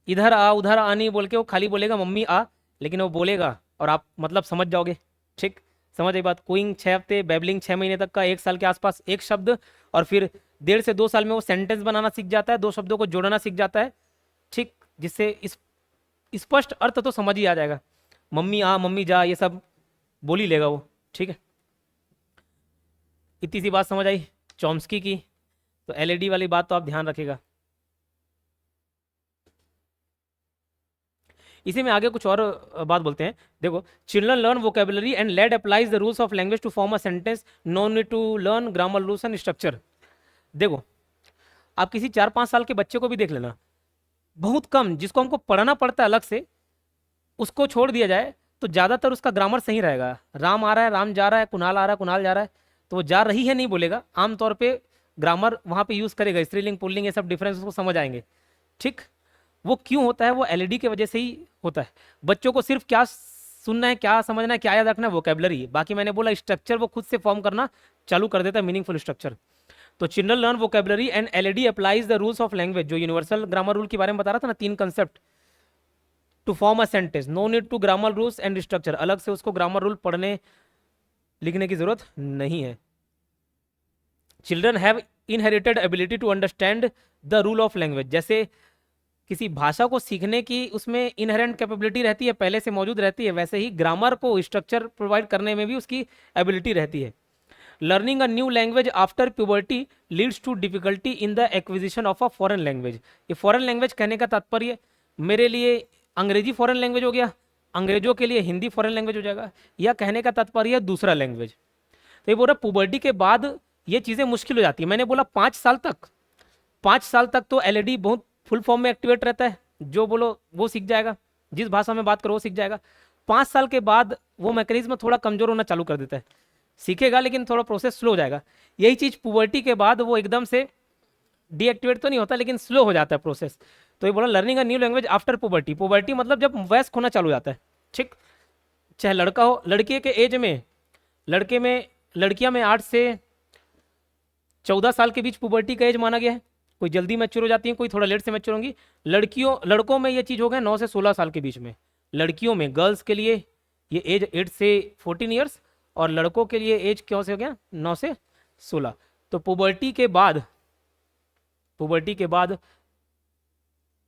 इधर आ उधर आ नहीं बोल के वो खाली बोलेगा मम्मी आ, लेकिन वो बोलेगा और आप मतलब समझ जाओगे। ठीक, समझ आई बात। कोइंग 6 हफ्ते, बेबलिंग 6 महीने तक का, 1 साल के आसपास एक शब्द, और फिर 1.5 से 2 साल में वो सेंटेंस बनाना सीख जाता है, 2 शब्दों को जोड़ना सीख जाता है। ठीक, जिससे इस स्पष्ट अर्थ तो समझ ही आ जाएगा। मम्मी आ, मम्मी जा, ये सब बोल ही लेगा वो। ठीक है, इतनी सी बात समझ आई चॉम्स्की की। तो एलईडी वाली बात तो आप ध्यान रखिएगा। इसी में आगे कुछ और बात बोलते हैं। देखो, children learn vocabulary and late applies the rules of language to form a sentence, no need to learn grammar rules and structure. देखो, आप किसी 4-5 साल के बच्चे को भी देख लेना, बहुत कम जिसको हमको पढ़ना पड़ता है अलग से, उसको छोड़ दिया जाए तो ज़्यादातर उसका ग्रामर सही रहेगा। राम आ रहा है, राम जा रहा है, कुणाल आ रहा है, कुणाल जा रहा है, तो वो जा रही है नहीं बोलेगा, आमतौर पे ग्रामर वहाँ पे यूज़ करेगा, स्त्रीलिंग पुल्लिंग ये सब डिफरेंस उसको समझ आएंगे। ठीक, वो क्यों होता है? वो एलईडी की वजह से ही होता है। बच्चों को सिर्फ क्या सुनना है, क्या समझना है, क्या याद रखना है, वोकेबलरी। बाकी मैंने बोला स्ट्रक्चर वो खुद से फॉर्म करना चालू कर देता है, मीनिंगफुल स्ट्रक्चर। तो children learn vocabulary and LED applies the rules of language, जो यूनिवर्सल ग्रामर रूल के बारे में बता रहा था ना, 3 concept, to form a sentence, no need to grammar rules and structure. अलग से उसको ग्रामर रूल पढ़ने लिखने की जरूरत नहीं है। Children have inherited ability to understand the rule of language. जैसे किसी भाषा को सीखने की उसमें इनहेरेंट कैपेबिलिटी रहती है, पहले से मौजूद रहती है, वैसे ही ग्रामर को स्ट्रक्चर प्रोवाइड करने में भी उसकी एबिलिटी रहती है। Learning a new language after puberty leads to difficulty in the acquisition of a foreign language. ये फॉरेन लैंग्वेज कहने का तात्पर्य मेरे लिए अंग्रेजी फॉरेन लैंग्वेज हो गया, अंग्रेजों के लिए हिंदी फॉरेन लैंग्वेज हो जाएगा, या कहने का तात्पर्य दूसरा लैंग्वेज। तो ये बोल रहा पुबर्टी के बाद ये चीज़ें मुश्किल हो जाती है। मैंने बोला 5 साल तक, 5 साल तक तो एलईडी बहुत फुल फॉर्म में एक्टिवेट रहता है, जो बोलो वो सीख जाएगा, जिस भाषा में बात करो वो सीख जाएगा। 5 साल के बाद वो मैकेनिज्म थोड़ा कमजोर होना चालू कर देता है, सीखेगा लेकिन थोड़ा प्रोसेस स्लो हो जाएगा। यही चीज़ पुबर्टी के बाद वो एकदम से डीएक्टिवेट तो नहीं होता, लेकिन स्लो हो जाता है प्रोसेस। तो ये बोला learning a new language after puberty. Puberty मतलब जब वयस्क होना चालू हो जाता है। ठीक, चाहे लड़का हो, लड़के के एज में, लड़के में, लड़कियां में 8 से 14 साल के बीच पुबर्टी का एज माना गया है। कोई जल्दी मैच्योर हो जाती है, कोई थोड़ा लेट से मैच्योर होंगी। लड़कों में ये चीज़ हो गया 9 से 16 साल के बीच में। लड़कियों में, गर्ल्स के लिए ये एज 8 से 14 ईयर्स, और लड़कों के लिए एज क्यों से हो गया 9 से 16। तो पुबर्टी के बाद, पुबर्टी के बाद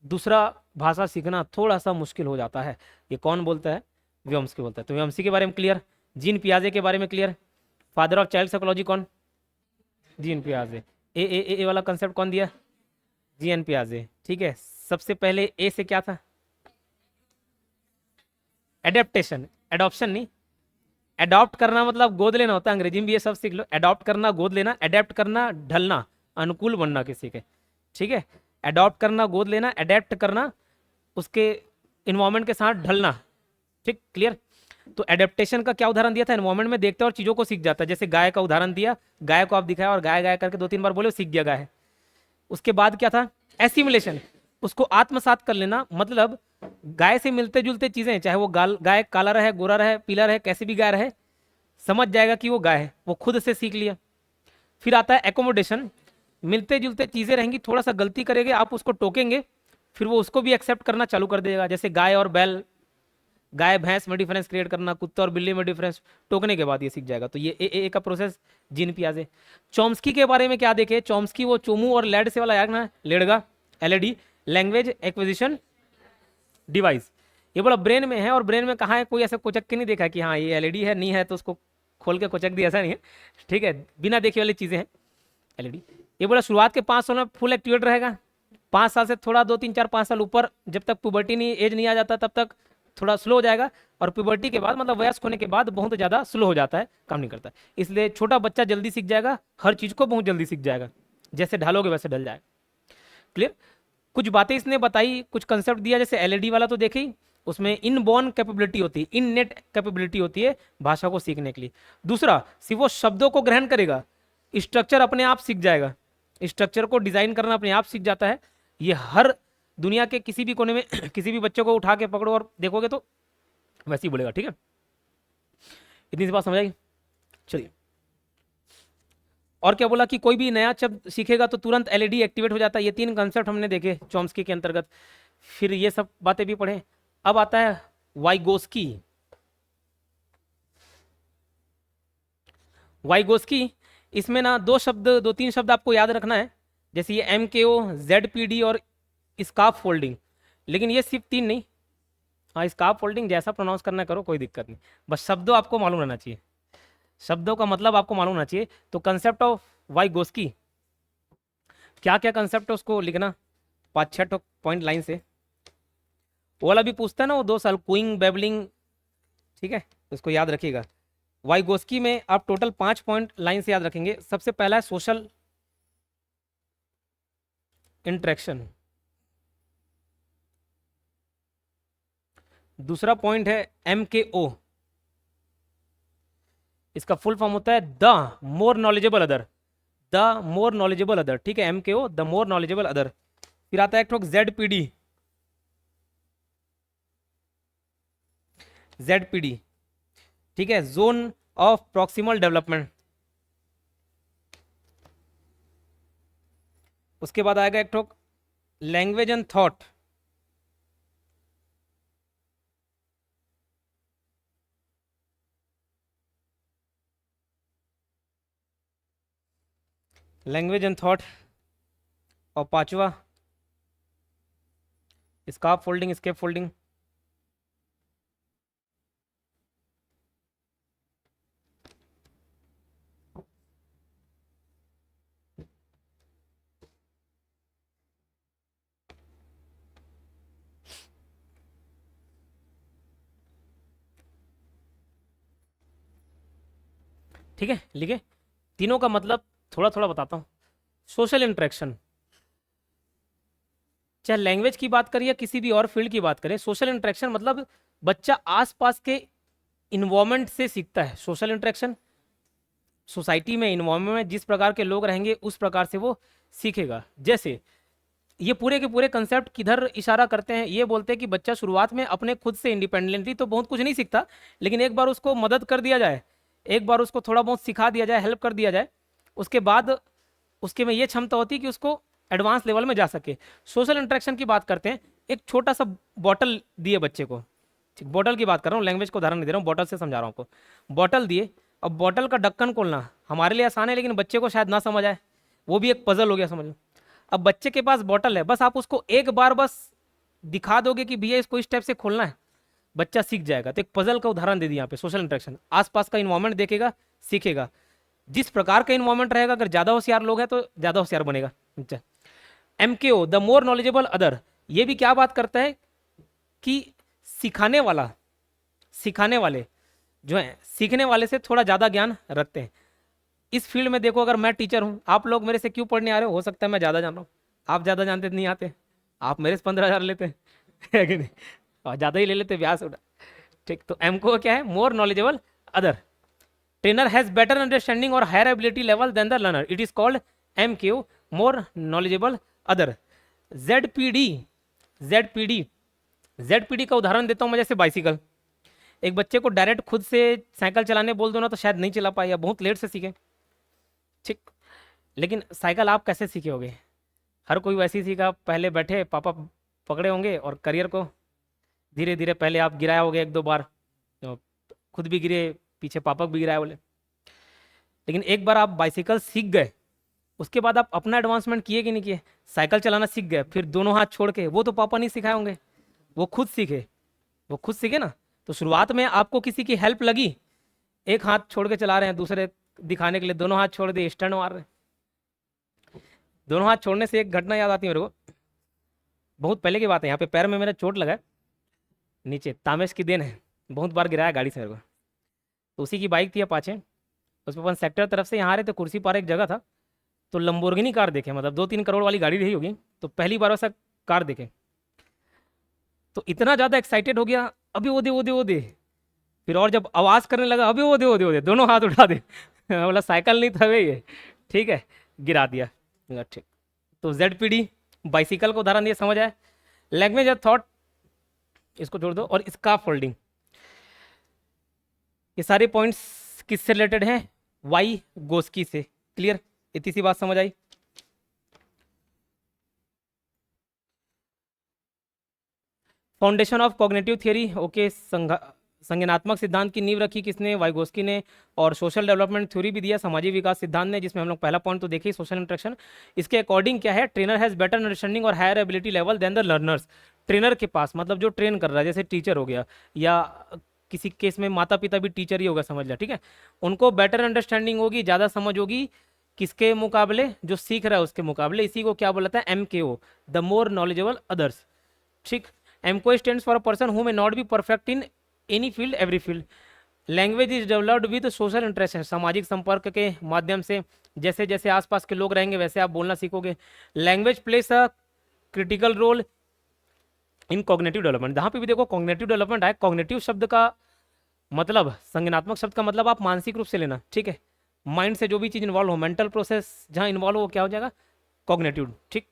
दूसरा भाषा सीखना थोड़ा सा मुश्किल हो जाता है। ये कौन बोलता है? व्योम्स्की बोलता है। तो व्योम्स्की के बारे में क्लियर, जीन पियाजे के बारे में clear. Father of child psychology कौन? जीन पियाजे। ए वाला कंसेप्ट कौन दिया? जीएन पियाजे। ठीक है, सबसे पहले ए से क्या था? एडेप्टेशन, एडॉप्शन नहीं। एडॉप्ट करना मतलब गोद लेना होता है, अंग्रेजी में भी ये सब सीख लो। एडॉप्ट करना गोद लेना, एडेप्ट करना ढलना, अनुकूल बनना किसी के। ठीक है, एडॉप्ट करना गोद लेना, एडेप्ट करना उसके इन्वायरमेंट के साथ ढलना। ठीक, क्लियर। तो एडेप्टेशन का क्या उदाहरण दिया था? एनवायरमेंट में देखता है और चीज़ों को सीख जाता है। जैसे गाय का उदाहरण दिया, गाय को आप दिखाया और गाय गाय करके 2-3 बार बोले, सीख गया गाय। उसके बाद क्या था? एसिमुलेशन, उसको आत्मसात कर लेना। मतलब गाय से मिलते जुलते चीज़ें, चाहे वो गाय काला रहे, गोरा रहे, पीला रहे, कैसी भी गाय रहे, समझ जाएगा कि वो गाय है, वो खुद से सीख लिया। फिर आता है एकोमोडेशन, मिलते जुलते चीज़ें रहेंगी, थोड़ा सा गलती करेंगे, आप उसको टोकेंगे, फिर वो उसको भी एक्सेप्ट करना चालू कर देगा। जैसे गाय और बैल, गाय भैंस में डिफरेंस क्रिएट करना, कुत्ते और बिल्ली में डिफरेंस, टोकने के बाद ये सीख जाएगा। तो ये ए का प्रोसेस जीन पियाजे। चॉम्स्की के बारे में क्या देखे? चॉम्स्की वो चोमू और लेड से वाला याद ना, लेडगा, एलईडी, लैंग्वेज एक्विजिशन डिवाइस। ये बोला ब्रेन में है, और ब्रेन में कहाँ है? कोई ऐसा कोचक के नहीं देखा कि हाँ ये एलईडी है, नहीं है तो उसको खोल के कोचक दिया, ऐसा नहीं है। ठीक है, बिना देखे वाली चीज़ें हैं एलईडी। ये बोला शुरुआत के 5 साल में फुल एक्टिवेट रहेगा, 5 साल से थोड़ा 2-3-4-5 साल ऊपर, जब तक पुबर्टी नहीं, एज नहीं आ जाता, तब तक थोड़ा स्लो हो जाएगा, और प्यूबर्टी के बाद मतलब वयस्क होने के बाद बहुत ज़्यादा स्लो हो जाता है, काम नहीं करता है। इसलिए छोटा बच्चा जल्दी सीख जाएगा, हर चीज़ को बहुत जल्दी सीख जाएगा, जैसे ढालोगे वैसे ढल जाएगा। क्लियर। कुछ बातें इसने बताई, कुछ कंसेप्ट दिया, जैसे एलईडी वाला तो देखे ही, उसमें इनबॉर्न कैपेबिलिटी होती है, इन नेट कैपेबिलिटी होती है भाषा को सीखने के लिए। दूसरा, सिर्फ वो शब्दों को ग्रहण करेगा, स्ट्रक्चर अपने आप सीख जाएगा, स्ट्रक्चर को डिजाइन करना अपने आप सीख जाता है। ये हर दुनिया के किसी भी कोने में किसी भी बच्चे को उठा के पकड़ो और देखोगे तो वैसे ही बोलेगा। ठीक है, इतनी सी बात समझ आई। चलिए, और क्या बोला कि कोई भी नया शब्द सीखेगा तो तुरंत एलईडी एक्टिवेट हो जाता है। ये 3 कंसेप्ट हमने देखे चॉम्स्की के अंतर्गत, फिर ये सब बातें भी पढ़े। अब आता है वाइगोस्की। वाइगोस्की, इसमें ना 2-3 शब्द आपको याद रखना है, जैसे ये MKO, ZPD और स्कार्फ फोल्डिंग। लेकिन ये सिर्फ 3 नहीं, हाँ स्कार्फ फोल्डिंग जैसा प्रोनाउंस करना करो, कोई दिक्कत नहीं, बस शब्दों आपको मालूम रहना चाहिए, शब्दों का मतलब आपको मालूम होना चाहिए। तो कंसेप्ट ऑफ वाइगोस्की, क्या क्या कंसेप्ट है उसको लिखना 5-6 पॉइंट लाइन से। वो वाला भी पूछता है ना वो 2 साल, कुइंग बेबलिंग, ठीक है, उसको याद रखिएगा। वाइगोस्की में आप टोटल 5 पॉइंट लाइन से याद रखेंगे। सबसे पहला है सोशल इंटरेक्शन, दूसरा पॉइंट है MKO, इसका फुल फॉर्म होता है the more knowledgeable other, the more knowledgeable other, ठीक है, MKO the more knowledgeable other. फिर आता है एक ठोक ZPD, ZPD, ठीक है, जोन ऑफ प्रॉक्सिमल डेवलपमेंट। उसके बाद आएगा एक ठोक language and thought, language and thought. और पांचवा स्कार्फ फोल्डिंग, स्केप फोल्डिंग। ठीक है, लिखे, तीनों का मतलब थोड़ा थोड़ा बताता हूँ। सोशल इंटरेक्शन, चाहे लैंग्वेज की बात करें या किसी भी और फील्ड की बात करें, सोशल इंटरेक्शन मतलब बच्चा आसपास के इन्वायरमेंट से सीखता है। सोशल इंटरेक्शन, सोसाइटी में, इन्वायरमेंट में जिस प्रकार के लोग रहेंगे उस प्रकार से वो सीखेगा। जैसे ये पूरे के पूरे कंसेप्ट किधर इशारा करते हैं, ये बोलते हैं कि बच्चा शुरुआत में अपने खुद से इंडिपेंडेंटली तो बहुत कुछ नहीं सीखता, लेकिन एक बार उसको मदद कर दिया जाए, एक बार उसको थोड़ा बहुत सिखा दिया जाए, हेल्प कर दिया जाए, उसके बाद उसके में ये क्षमता होती है कि उसको एडवांस लेवल में जा सके। सोशल इंटरेक्शन की बात करते हैं, एक छोटा सा बॉटल दिए बच्चे को, ठीक, बॉटल की बात कर रहा हूँ, लैंग्वेज को उदाहरण नहीं दे रहा हूँ, बॉटल से समझा रहा हूँ आपको। बॉटल दिए, अब बॉटल का ढक्कन खोलना हमारे लिए आसान है, लेकिन बच्चे को शायद ना समझ आए, वो भी एक पजल हो गया, समझ लो। अब बच्चे के पास बॉटल है, बस आप उसको एक बार बस दिखा दोगे कि भैया इसको इस टाइप से खोलना है, बच्चा सीख जाएगा। तो एक पजल का उदाहरण दे दिया यहाँ पे। सोशल इंटरेक्शन, आसपास का इन्वायरमेंट देखेगा, सीखेगा। जिस प्रकार का इन्वायरमेंट रहेगा, अगर ज्यादा होशियार लोग हैं तो ज्यादा होशियार बनेगा। अच्छा, MKO the more knowledgeable other, ये भी क्या बात करता है कि सिखाने वाला, सिखाने वाले जो है सीखने वाले से थोड़ा ज्यादा ज्ञान रखते हैं। इस फील्ड में देखो, अगर मैं टीचर हूं, आप लोग मेरे से क्यों पढ़ने आ रहे हो सकता है मैं ज्यादा जान रहा हूं, आप ज्यादा जानते तो नहीं आते, आप मेरे से 15,000 लेते हैं है कि नहीं, और ज्यादा ही ले लेते ब्याज उड़ा। ठीक, तो MKO क्या है, more knowledgeable other. Trainer has better understanding और higher ability level than the learner, it is called MKO more knowledgeable other. ZPD, ZPD, ZPD का उदाहरण देता हूं मैं, जैसे बाइसिकल। एक बच्चे को डायरेक्ट खुद से साइकिल चलाने बोल दो ना तो शायद नहीं चला पाए या बहुत लेट से सीखे, ठीक, लेकिन साइकिल आप कैसे सीखे होगे, हर कोई वैसे ही सीखा, पहले बैठे पापा पकड़े होंगे और करियर को धीरे धीरे, पहले आप गिराया होगे 1-2 बार, तो खुद भी गिरे, पीछे पापा भी गिराए बोले, लेकिन एक बार आप बाइसिकल सीख गए, उसके बाद आप अपना एडवांसमेंट किए कि नहीं किए, साइकिल चलाना सीख गए, फिर दोनों हाथ छोड़ के, वो तो पापा नहीं सिखाए होंगे, वो खुद सीखे, वो खुद सीखे ना। तो शुरुआत में आपको किसी की हेल्प लगी, एक हाथ छोड़ के चला रहे हैं, दूसरे दिखाने के लिए दोनों हाथ छोड़ दिए, स्टंट मार रहे हैं। दोनों हाथ छोड़ने से एक घटना याद आती है मेरे को, बहुत पहले की बात है, यहाँ पे पैर में मेरा चोट लगा है, नीचे तामेश की देन है, बहुत बार गिराया गाड़ी से मेरे को। तो उसी की बाइक थी अपाचे, उसमें अपन सेक्टर तरफ से यहाँ आ रहे थे, कुर्सी पार एक जगह था, तो लंबोर्गिनी कार देखे, मतलब 2-3 करोड़ वाली गाड़ी रही होगी, तो पहली बार वैसा कार देखे, तो इतना ज़्यादा एक्साइटेड हो गया, अभी वो दे वो दे वो दे। फिर और जब आवाज़ करने लगा, अभी वो दे वो दे वो दे, दोनों हाथ उठा दे। बोला साइकिल नहीं था वे ये, ठीक है, गिरा दिया। बोला, ठीक। तो ZPD बाइसिकल को उदाहरण दिया, समझ आया। लैंग्वेज ऑफ थॉट इसको छोड़ दो, और स्कार्फ फोल्डिंग, ये सारे पॉइंट्स किससे रिलेटेड हैं? वाई गोस्की से। क्लियर, इतनी सी बात समझ आई। Foundation of cognitive theory, okay. संज्ञानात्मक सिद्धांत की नींव रखी किसने? वाइगोस्की ने। और सोशल डेवलपमेंट थ्योरी भी दिया सामाजिक विकास सिद्धांत ने, जिसमें हम लोग पहला पॉइंट तो देखे सोशल इंटरेक्शन। इसके अकॉर्डिंग क्या है? ट्रेनर हैज बेटर अंडरस्टैंडिंग और higher ability level than the learners. Trainer के पास मतलब जो ट्रेन कर रहा है, जैसे टीचर हो गया, या किसी केस में माता पिता भी टीचर ही होगा, समझ लिया, ठीक है। उनको बेटर अंडरस्टैंडिंग होगी, ज़्यादा समझ होगी, किसके मुकाबले? जो सीख रहा है उसके मुकाबले। इसी को क्या बोला था? MKO, the more knowledgeable others, ठीक। MKO stands for a person who may not be perfect in any field every field. Language is developed with social interaction, सामाजिक संपर्क के माध्यम से, जैसे जैसे आसपास के लोग रहेंगे वैसे आप बोलना सीखोगे। Language plays a critical role in cognitive development. जहाँ पे भी देखो कॉग्निटिव डेवलपमेंट है, कॉग्निटिव शब्द का मतलब, संज्ञानात्मक शब्द का मतलब आप मानसिक रूप से लेना, ठीक है। माइंड से जो भी चीज इन्वॉल्व हो, मेंटल प्रोसेस जहाँ इन्वॉल्व हो, क्या हो जाएगा? कॉग्निटिव, ठीक।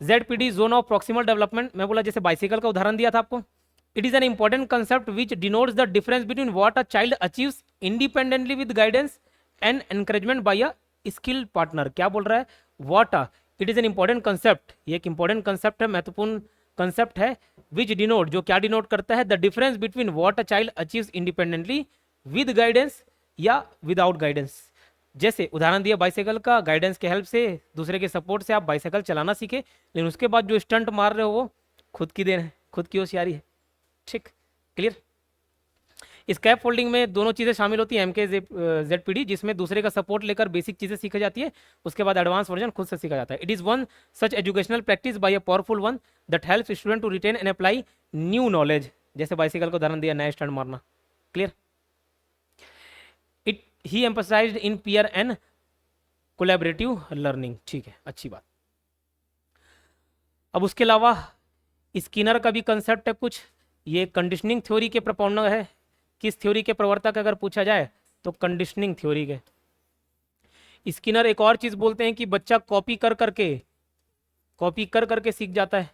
ZPD zone of proximal development, मैं बोला जैसे बाइसिकल का उदाहरण दिया था आपको। It is an important concept which denotes the difference between what a child achieves independently with guidance and encouragement by a skilled partner. क्या बोल रहा है? What a, it is an important concept, ये एक इंपॉर्टेंट कंसेप्ट है, महत्वपूर्ण concept है। विच denote, जो क्या डिनोट करता है? The difference between what a child achieves independently with guidance या विदाउट गाइडेंस। जैसे उदाहरण दिया बाइसाइकिल का, गाइडेंस के हेल्प से, दूसरे के सपोर्ट से आप बाइसाइकिल चलाना सीखे, लेकिन उसके बाद जो स्टंट मार रहे हो वो खुद की देन है, खुद की होशियारी है, ठीक। क्लियर। स्कैप फोल्डिंग में दोनों चीज़ें शामिल होती है, MK ZPD, जिसमें दूसरे का सपोर्ट लेकर बेसिक चीज़ें सीखी जाती है, उसके बाद एडवांस वर्जन खुद से सीखा जाता है। It is one such educational practice by a powerful one that helps student to retain and apply new knowledge. जैसे बाइसाइकिल का उदाहरण दिया, नया स्टंट मारना। Clear. It he emphasized in peer and collaborative learning, ठीक है, अच्छी बात। अब उसके अलावा स्किनर का भी कंसेप्ट है कुछ, ये कंडीशनिंग थ्योरी के प्रपोनर है। किस थ्योरी के प्रवर्तक अगर पूछा जाए तो कंडीशनिंग थ्योरी के। स्किनर एक और चीज बोलते हैं कि बच्चा कॉपी कर करके सीख जाता है,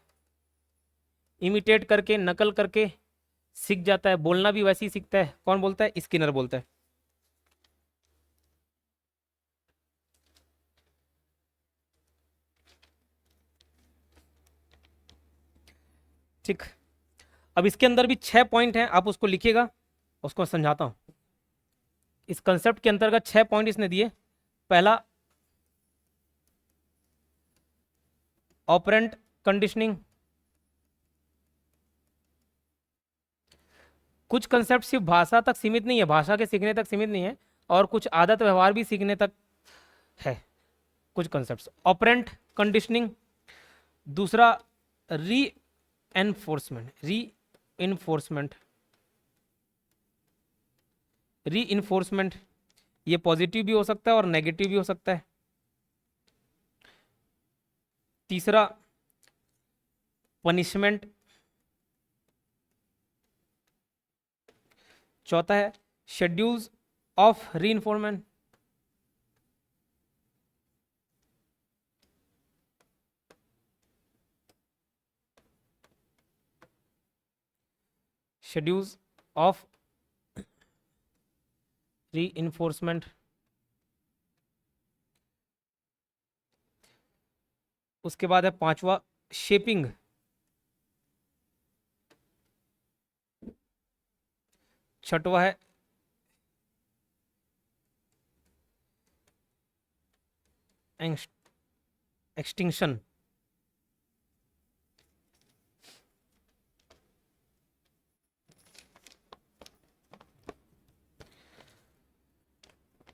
इमिटेट करके, नकल करके सीख जाता है, बोलना भी वैसे ही सीखता है। कौन बोलता है? स्किनर बोलता है। ठीक। अब इसके अंदर भी 6 पॉइंट हैं, आप उसको लिखिएगा, उसको समझाता हूं। इस कंसेप्ट के अंतर्गत 6 पॉइंट इसने दिए। पहला, ऑपरेंट कंडीशनिंग। कुछ कंसेप्ट सिर्फ भाषा तक सीमित नहीं है, भाषा के सीखने तक सीमित नहीं है, और कुछ आदत व्यवहार भी सीखने तक है, कुछ कंसेप्ट। Operant conditioning. दूसरा, री एनफोर्समेंट। री इन्फोर्समेंट, ये पॉजिटिव भी हो सकता है और नेगेटिव भी हो सकता है। तीसरा, पनिशमेंट। चौथा है शेड्यूल्स ऑफ री इन्फोर्समेंट। शेड्यूल्स ऑफ री इन्फोर्समेंट। उसके बाद है पांचवा, शेपिंग। छठवा है एक्सटिंक्शन।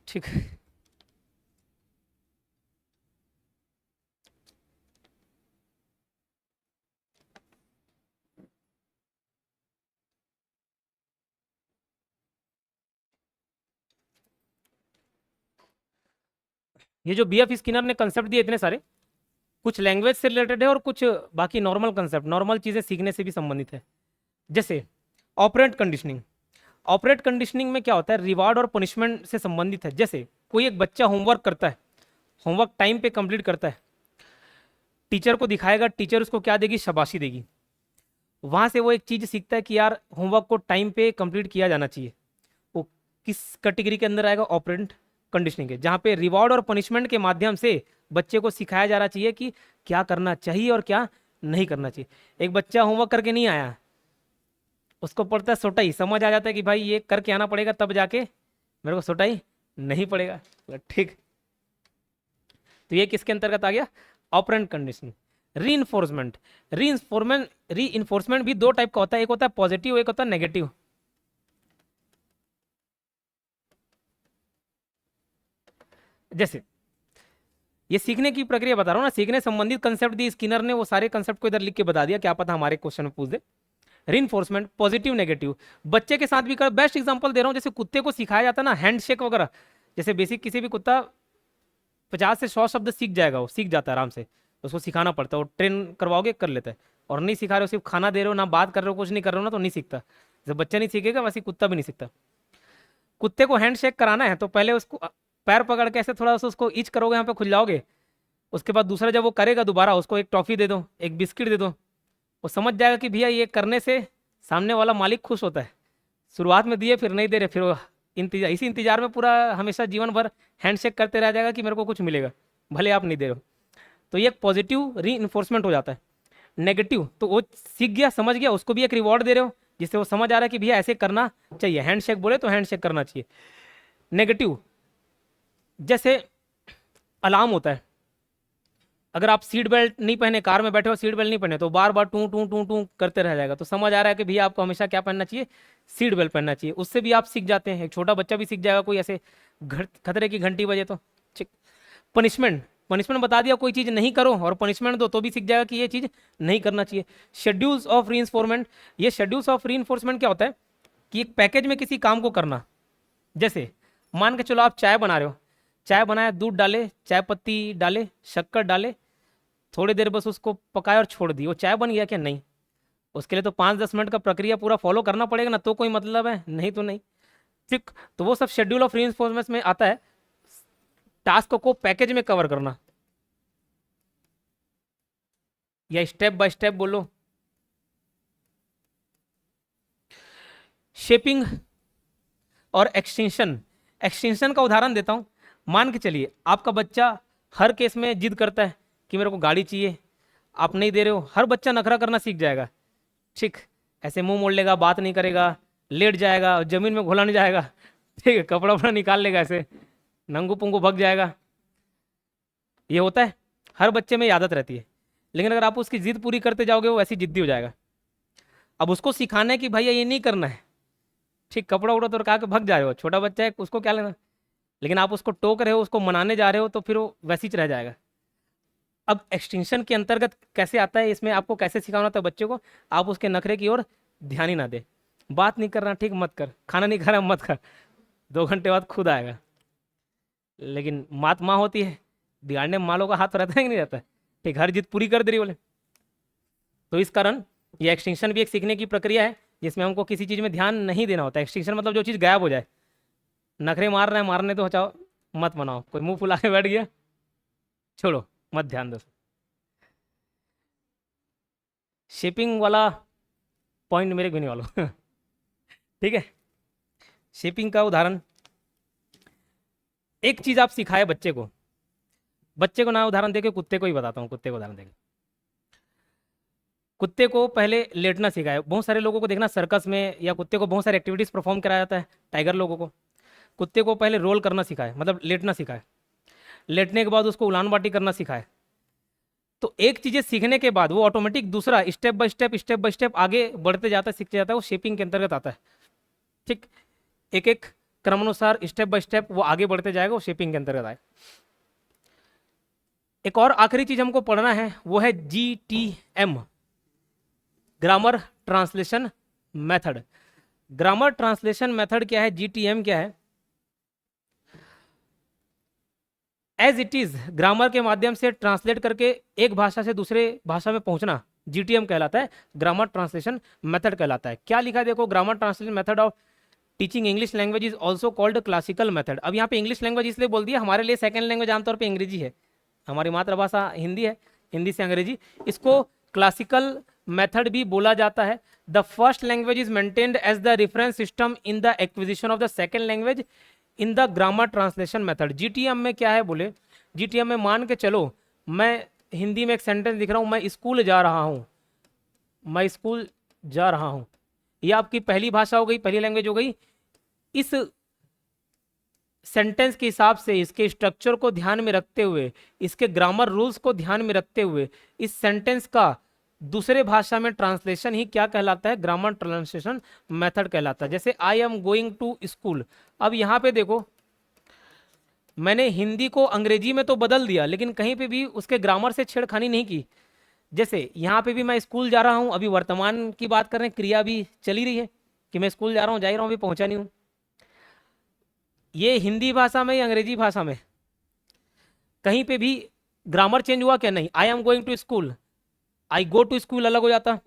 ठीक। ये जो बीएफ स्किनर ने कंसेप्ट दिए इतने सारे, कुछ लैंग्वेज से रिलेटेड है और कुछ बाकी नॉर्मल कंसेप्ट, नॉर्मल चीज़ें सीखने से भी संबंधित है। जैसे ऑपरेंट कंडीशनिंग। ऑपरेट कंडीशनिंग में क्या होता है, रिवार्ड और पनिशमेंट से संबंधित है। जैसे कोई एक बच्चा होमवर्क करता है, होमवर्क टाइम पे कंप्लीट करता है, टीचर को दिखाएगा, टीचर उसको क्या देगी, शाबाशी देगी। वहां से वो एक चीज सीखता है कि यार होमवर्क को टाइम पे कंप्लीट किया जाना चाहिए। वो किस कैटेगरी के अंदर आएगा, ऑपरेंट कंडीशनिंग है, जहां पे रिवॉर्ड और पनिशमेंट के माध्यम से बच्चे को सिखाया जाना चाहिए कि क्या करना चाहिए और क्या नहीं करना चाहिए। एक बच्चा होमवर्क करके नहीं आया, उसको पड़ता है सुटाई, समझ आ जाता है कि भाई ये करके आना पड़ेगा तब जाके मेरे को सुटाई नहीं पड़ेगा, ठीक। तो ये किसके अंतर्गत आ गया, ऑपरेंट कंडीशनिंग। रीइंफोर्समेंट। रीइंफोर्समेंट भी दो टाइप का होता है, एक होता है पॉजिटिव, एक होता है नेगेटिव। जैसे ये सीखने की प्रक्रिया बता रहा हूँ ना, सीखने संबंधित कंसेप्ट दी स्किनर ने, वो सारे कंसेप्ट को इधर लिख के बता दिया, क्या पता हमारे क्वेश्चन में पूछ दे। रीइंफोर्समेंट पॉजिटिव नेगेटिव, बच्चे के साथ भी कर, बेस्ट एग्जांपल दे रहा हूँ, जैसे कुत्ते को सिखाया जाता है ना हैंडशेक वगैरह। जैसे बेसिक किसी भी कुत्ता 50 से 100 शब्द सीख जाएगा, वो सीख जाता है आराम से, उसको सिखाना पड़ता है, वो ट्रेन करवाओगे कर लेता है। और नहीं सिखा रहे हो, सिर्फ खाना दे रहे हो, ना बात कर रहे हो, कुछ नहीं कर रहे हो ना, तो नहीं सीखता। जब बच्चा नहीं सीखेगा वैसे कुत्ता भी नहीं सीखता। कुत्ते को हैंड शेक कराना है तो पहले उसको पैर पकड़ के ऐसे थोड़ा सा उसको इच करोगे, यहाँ पे खुल जाओगे। उसके बाद दूसरा जब वो करेगा दोबारा, उसको एक टॉफी दे दो, एक बिस्किट दे दो, वो समझ जाएगा कि भैया ये करने से सामने वाला मालिक खुश होता है। शुरुआत में दिए फिर नहीं दे रहे, फिर वो इंतजार, इसी इंतजार में पूरा हमेशा जीवन भर हैंडशेक करते रह जाएगा कि मेरे को कुछ मिलेगा, भले आप नहीं दे रहे हो। तो ये एक पॉजिटिव री इन्फोर्समेंट हो जाता है। नेगेटिव तो वो सीख गया, समझ गया, उसको भी एक रिवॉर्ड दे रहे हो जिससे वो समझ आ रहा है कि भैया ऐसे करना चाहिए, हैंडशेक बोले तो हैंडशेक करना चाहिए। नेगेटिव जैसे अलार्म होता है, अगर आप सीट बेल्ट नहीं पहने, कार में बैठे हो सीट बेल्ट नहीं पहने, तो बार बार टू टू टू टू करते रह जाएगा। तो समझ आ रहा है कि भैया आपको हमेशा क्या पहनना चाहिए, सीट बेल्ट पहनना चाहिए। उससे भी आप सीख जाते हैं, एक छोटा बच्चा भी सीख जाएगा, कोई ऐसे खतरे की घंटी बजे तो ठीक। पनिशमेंट, पनिशमेंट बता दिया, कोई चीज़ नहीं करो और पनिशमेंट दो तो भी सीख जाएगा कि ये चीज़ नहीं करना चाहिए। शेड्यूल्स ऑफ री, ये शेड्यूल्स ऑफ री क्या होता है कि एक पैकेज में किसी काम को करना। जैसे मान के चलो आप चाय बना रहे हो, चाय बनाया, दूध डाले, चाय पत्ती डाले, शक्कर डाले, थोड़ी देर बस उसको पकाया और छोड़ दी, वो चाय बन गया क्या, नहीं। उसके लिए तो 5-10 मिनट का प्रक्रिया पूरा फॉलो करना पड़ेगा ना, तो कोई मतलब है, नहीं तो नहीं, ठीक। तो वो सब शेड्यूल ऑफ रीइंफोर्समेंट में आता है, टास्क को पैकेज में कवर करना, या स्टेप बाय स्टेप बोलो। शेपिंग और एक्सटेंशन। एक्सटेंशन का उदाहरण देता हूं, मान के चलिए आपका बच्चा हर केस में जिद करता है कि मेरे को गाड़ी चाहिए, आप नहीं दे रहे हो, हर बच्चा नखरा करना सीख जाएगा, ठीक। ऐसे मुंह मोड़ लेगा, बात नहीं करेगा, लेट जाएगा, जमीन में घुला नहीं जाएगा, ठीक है, कपड़ा वपड़ा निकाल लेगा, ऐसे नंगू पुंगू भग जाएगा। ये होता है, हर बच्चे में ये आदत रहती है। लेकिन अगर आप उसकी जिद पूरी करते जाओगे, वो ऐसी जिद्दी हो जाएगा। अब उसको सिखाना है कि भैया ये नहीं करना है, ठीक, कपड़ा उड़ा तो रखा के भग जा रहे हो, छोटा बच्चा है उसको क्या लेना। लेकिन आप उसको टोक रहे हो, उसको मनाने जा रहे हो, तो फिर वो वैसे ही रह जाएगा। अब एक्सटेंशन के अंतर्गत कैसे आता है, इसमें आपको कैसे सिखाना होता है बच्चे को, आप उसके नखरे की ओर ध्यान ही ना दे, बात नहीं करना, ठीक, मत कर, खाना नहीं खा रहा मत कर, 2 घंटे बाद खुद आएगा। लेकिन मात माँ होती है, बिगाड़ने में माँ का हाथ रहता है कि नहीं रहता है, ठीक, हर जिद पूरी कर दे रही बोले। तो इस कारण ये एक्सटेंशन भी एक सीखने की प्रक्रिया है, जिसमें हमको किसी चीज़ में ध्यान नहीं देना होता है। एक्सटेंशन मतलब जो चीज़ गायब हो जाए, नखरे मार रहे हैं, मारने तो चाहो, मत मनाओ, कोई मुंह फुला के बैठ गया, छोड़ो, मत ध्यान दो। शेपिंग वाला पॉइंट मेरे गिने वालों ठीक है। शेपिंग का उदाहरण, एक चीज आप सिखाए बच्चे को, बच्चे को ना उदाहरण देके कुत्ते को ही बताता हूँ, कुत्ते को उदाहरण देके। कुत्ते को पहले लेटना सिखाए, बहुत सारे लोगों को देखना सर्कस में या कुत्ते को बहुत सारी एक्टिविटीज परफॉर्म कराया जाता है, टाइगर लोगों को। कुत्ते को पहले रोल करना सिखाए, मतलब लेटना सिखाए, लेटने के बाद उसको उलान बाटी करना सिखाए। तो एक चीजें सीखने के बाद वो ऑटोमेटिक दूसरा स्टेप बाय स्टेप आगे बढ़ते जाता है, सीखते जाता है, वो शेपिंग के अंतर्गत आता है, ठीक। एक एक क्रमानुसार स्टेप बाय स्टेप वो आगे बढ़ते जाएगा, वो शेपिंग के अंतर्गत आए। एक और आखिरी चीज हमको पढ़ना है, वो है GTM, grammar translation method. Grammar translation method क्या है, GTM क्या है। एज इट इज ग्रामर के माध्यम से ट्रांसलेट करके एक भाषा से दूसरे भाषा में पहुंचना जीटीएम कहलाता है, ग्रामर ट्रांसलेशन मेथड कहलाता है। क्या लिखा है देखो, grammar translation method of teaching English language is also called classical method. अब यहाँ पे इंग्लिश लैंग्वेज इसलिए बोल दिया, हमारे लिए सेकंड लैंग्वेज आमतौर पे अंग्रेजी है, हमारी मातृभाषा हिंदी है, हिंदी से अंग्रेजी, इसको क्लासिकल मेथड भी बोला जाता है। The first language is maintained as the reference system in the acquisition of the second language in the grammar translation method. GTM में क्या है बोले, जीटीएम में मान के चलो मैं हिंदी में एक सेंटेंस लिख रहा हूँ, मैं स्कूल जा रहा हूँ, मैं स्कूल जा रहा हूँ, ये आपकी पहली भाषा हो गई, पहली लैंग्वेज हो गई। इस सेंटेंस के हिसाब से, इसके स्ट्रक्चर को ध्यान में रखते हुए, इसके ग्रामर रूल्स को ध्यान में रखते हुए, इस सेंटेंस का दूसरे भाषा में ट्रांसलेशन ही क्या कहलाता है, ग्रामर ट्रांसलेशन मेथड कहलाता है। जैसे I am going to school, अब यहाँ पे देखो मैंने हिंदी को अंग्रेजी में तो बदल दिया, लेकिन कहीं पे भी उसके ग्रामर से छेड़खानी नहीं की। जैसे यहाँ पे भी मैं स्कूल जा रहा हूँ, अभी वर्तमान की बात कर रहे हैं, क्रिया भी चली रही है कि मैं स्कूल जा रहा हूँ, जा ही रहा हूँ, अभी पहुंचा नहीं हूँ। ये हिंदी भाषा में या अंग्रेजी भाषा में कहीं पे भी ग्रामर चेंज हुआ क्या, नहीं। I am going to school, I go to school अलग हो जाता,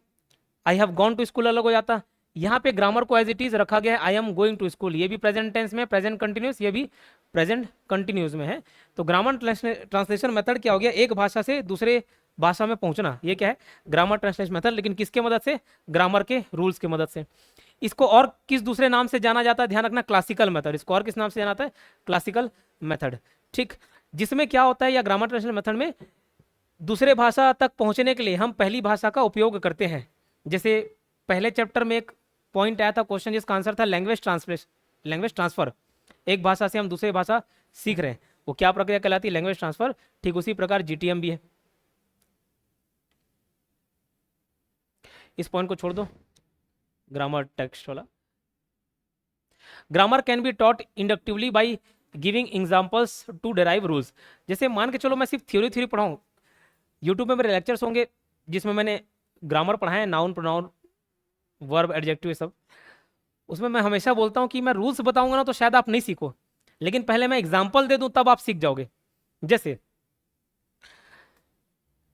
I have gone to school अलग हो जाता। यहाँ पे ग्रामर को एज इट इज रखा गया है, I am going to school, ये भी प्रेजेंट टेंस में, प्रेजेंट कंटिन्यूस, ये भी प्रेजेंट कंटिन्यूस में है। तो ग्रामर ट्रांसलेशन मेथड क्या हो गया, एक भाषा से दूसरे भाषा में पहुंचना, ये क्या है, ग्रामर ट्रांसलेशन मेथड, लेकिन किसके मदद से, ग्रामर के रूल्स की मदद से। इसको और किस दूसरे नाम से जाना जाता है, ध्यान रखना, क्लासिकल मेथड। इसको और किस नाम से जाना जाता है, क्लासिकल मेथड, ठीक। जिसमें क्या होता है, या ग्रामर ट्रांसलेशन मेथड में दूसरे भाषा तक पहुंचने के लिए हम पहली भाषा का उपयोग करते हैं। जैसे पहले चैप्टर में एक पॉइंट आया था, क्वेश्चन जिसका आंसर था लैंग्वेज ट्रांसलेशन, लैंग्वेज ट्रांसफर। एक भाषा से हम दूसरी भाषा सीख रहे हैं, वो क्या प्रक्रिया कहलाती है, लैंग्वेज ट्रांसफर। ठीक उसी प्रकार जीटीएम भी है। इस पॉइंट को छोड़ दो, ग्रामर टेक्स्ट वाला। Grammar can be taught inductively by giving examples to derive rules. जैसे मान के चलो मैं सिर्फ थ्योरी पढ़ाऊँ, यूट्यूब में मेरे लेक्चर्स होंगे जिसमें मैंने ग्रामर पढ़ाया है, नाउन प्रोनाउन वर्ब एडजेक्टिव सब, उसमें मैं हमेशा बोलता हूँ कि मैं रूल्स बताऊंगा ना तो शायद आप नहीं सीखो, लेकिन पहले मैं एग्जाम्पल दे दूं तब आप सीख जाओगे। जैसे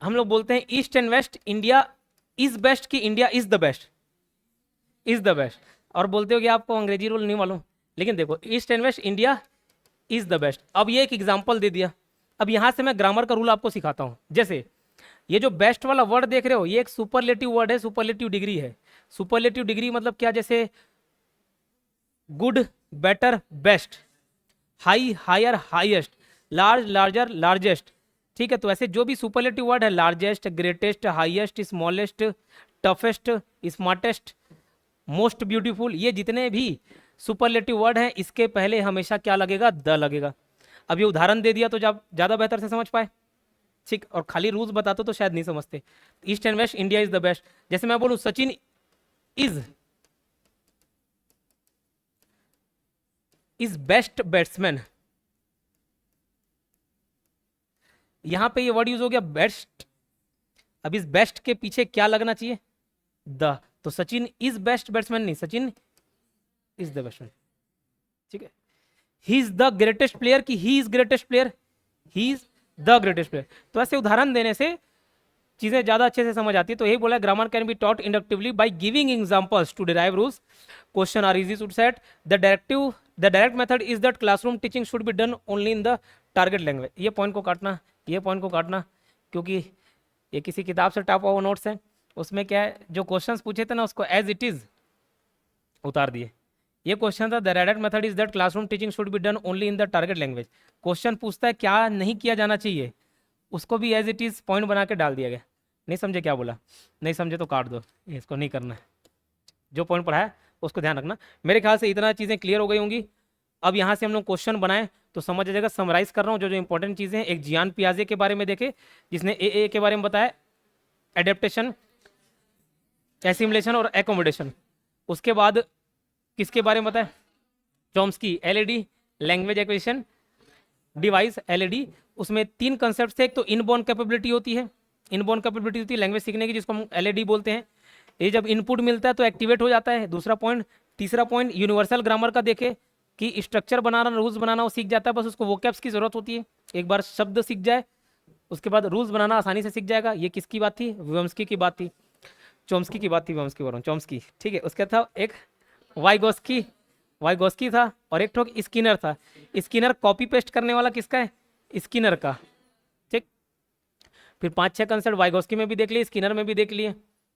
हम लोग बोलते हैं east and west India is best, कि India is the best, is the best. और बोलते हो कि आपको अंग्रेजी रूल नहीं मालूम, लेकिन देखो east and west India is the best. अब ये एक एग्जाम्पल दे दिया, अब यहां से मैं ग्रामर का रूल आपको सिखाता हूं। जैसे ये जो बेस्ट वाला वर्ड देख रहे हो, ये एक सुपरलेटिव वर्ड है, सुपरलेटिव डिग्री है। सुपरलेटिव डिग्री मतलब क्या, जैसे good, better, best, high, higher, highest, large, larger, largest, ठीक है। तो ऐसे जो भी सुपरलेटिव वर्ड है, largest, greatest, highest, smallest, toughest, smartest, most beautiful, ये जितने भी सुपरलेटिव वर्ड हैं, इसके पहले हमेशा क्या लगेगा, द लगेगा। अब ये उदाहरण दे दिया तो ज़्यादा बेहतर से समझ पाए, ठीक। और खाली रूल्स बताते तो शायद नहीं समझते। East and west India is the best, जैसे मैं बोलूं सचिन इज बेस्ट बैट्समैन, यहां पे ये वर्ड यूज हो गया बेस्ट। अब इस बेस्ट के पीछे क्या लगना चाहिए, द। तो सचिन इज बेस्ट बैट्समैन नहीं, सचिन इज द बैट्समैन, ठीक है। He is the greatest player, कि he is greatest player, he is the greatest player. तो ऐसे उदाहरण देने से चीजें ज्यादा अच्छे से समझ आती है। तो यही बोला, grammar can be taught inductively by giving examples to derive rules, question are easy to set. The direct method is that classroom teaching should be done only in the target language. ये point को काटना, ये point को काटना, क्योंकि ये किसी किताब से टापा हुआ नोट्स है, उसमें क्या है, जो क्वेश्चंस पूछे थे ना उसको एज इट इज उतार दिए। ये क्वेश्चन था, the direct method is that classroom teaching should be done only in the target language. Question पूछता है क्या नहीं किया जाना चाहिए, उसको भी एज इट इज पॉइंट बना के डाल दिया गया। नहीं समझे क्या बोला, नहीं समझे तो काट दो, इसको नहीं करना है। जो पॉइंट पढ़ा है उसको ध्यान रखना। मेरे ख्याल से इतना चीज़ें क्लियर हो गई होंगी। अब यहाँ से हम लोग क्वेश्चन बनाए तो समझ आ जाएगा। समराइज कर रहा हूँ जो जो इंपॉर्टेंट चीज़ें हैं। एक जियान पियाजे के बारे में देखे, जिसने ए के बारे में बताया, एडेप्टेशन, एसिमुलेशन और एकोमोडेशन। उसके बाद किसके बारे में बताया, Chomsky, LED, language acquisition device, LED. उसमें 3 कंसेप्ट थे। एक तो इनबॉर्न कैपेबिलिटी होती है, इनबॉर्न कैपेबिलिटी होती है लैंग्वेज सीखने की, जिसको हम एलईडी बोलते हैं। ये जब इनपुट मिलता है तो एक्टिवेट हो जाता है, दूसरा पॉइंट। तीसरा पॉइंट यूनिवर्सल ग्रामर का देखे, कि स्ट्रक्चर बनाना, रूल्स बनाना वो सीख जाता है, बस उसको वोकैब्स की जरूरत होती है। एक बार शब्द सीख जाए उसके बाद रूल्स बनाना आसानी से सीख जाएगा। ये किसकी बात थी? विम्स्की की बात थी, चोम्स्की की बात थी, विम्स्की बोल रहा हूँ, चोम्स्की, ठीक है। उसके था एक वाइगोस्की, वाइगोस्की था, और एक ठोक स्किनर था। स्किनर कॉपी पेस्ट करने वाला किसका है? स्किनर का, ठीक। फिर 5-6 कंसेप्ट वाइगोस्की में भी देख लिए, स्किनर में भी देख लिए।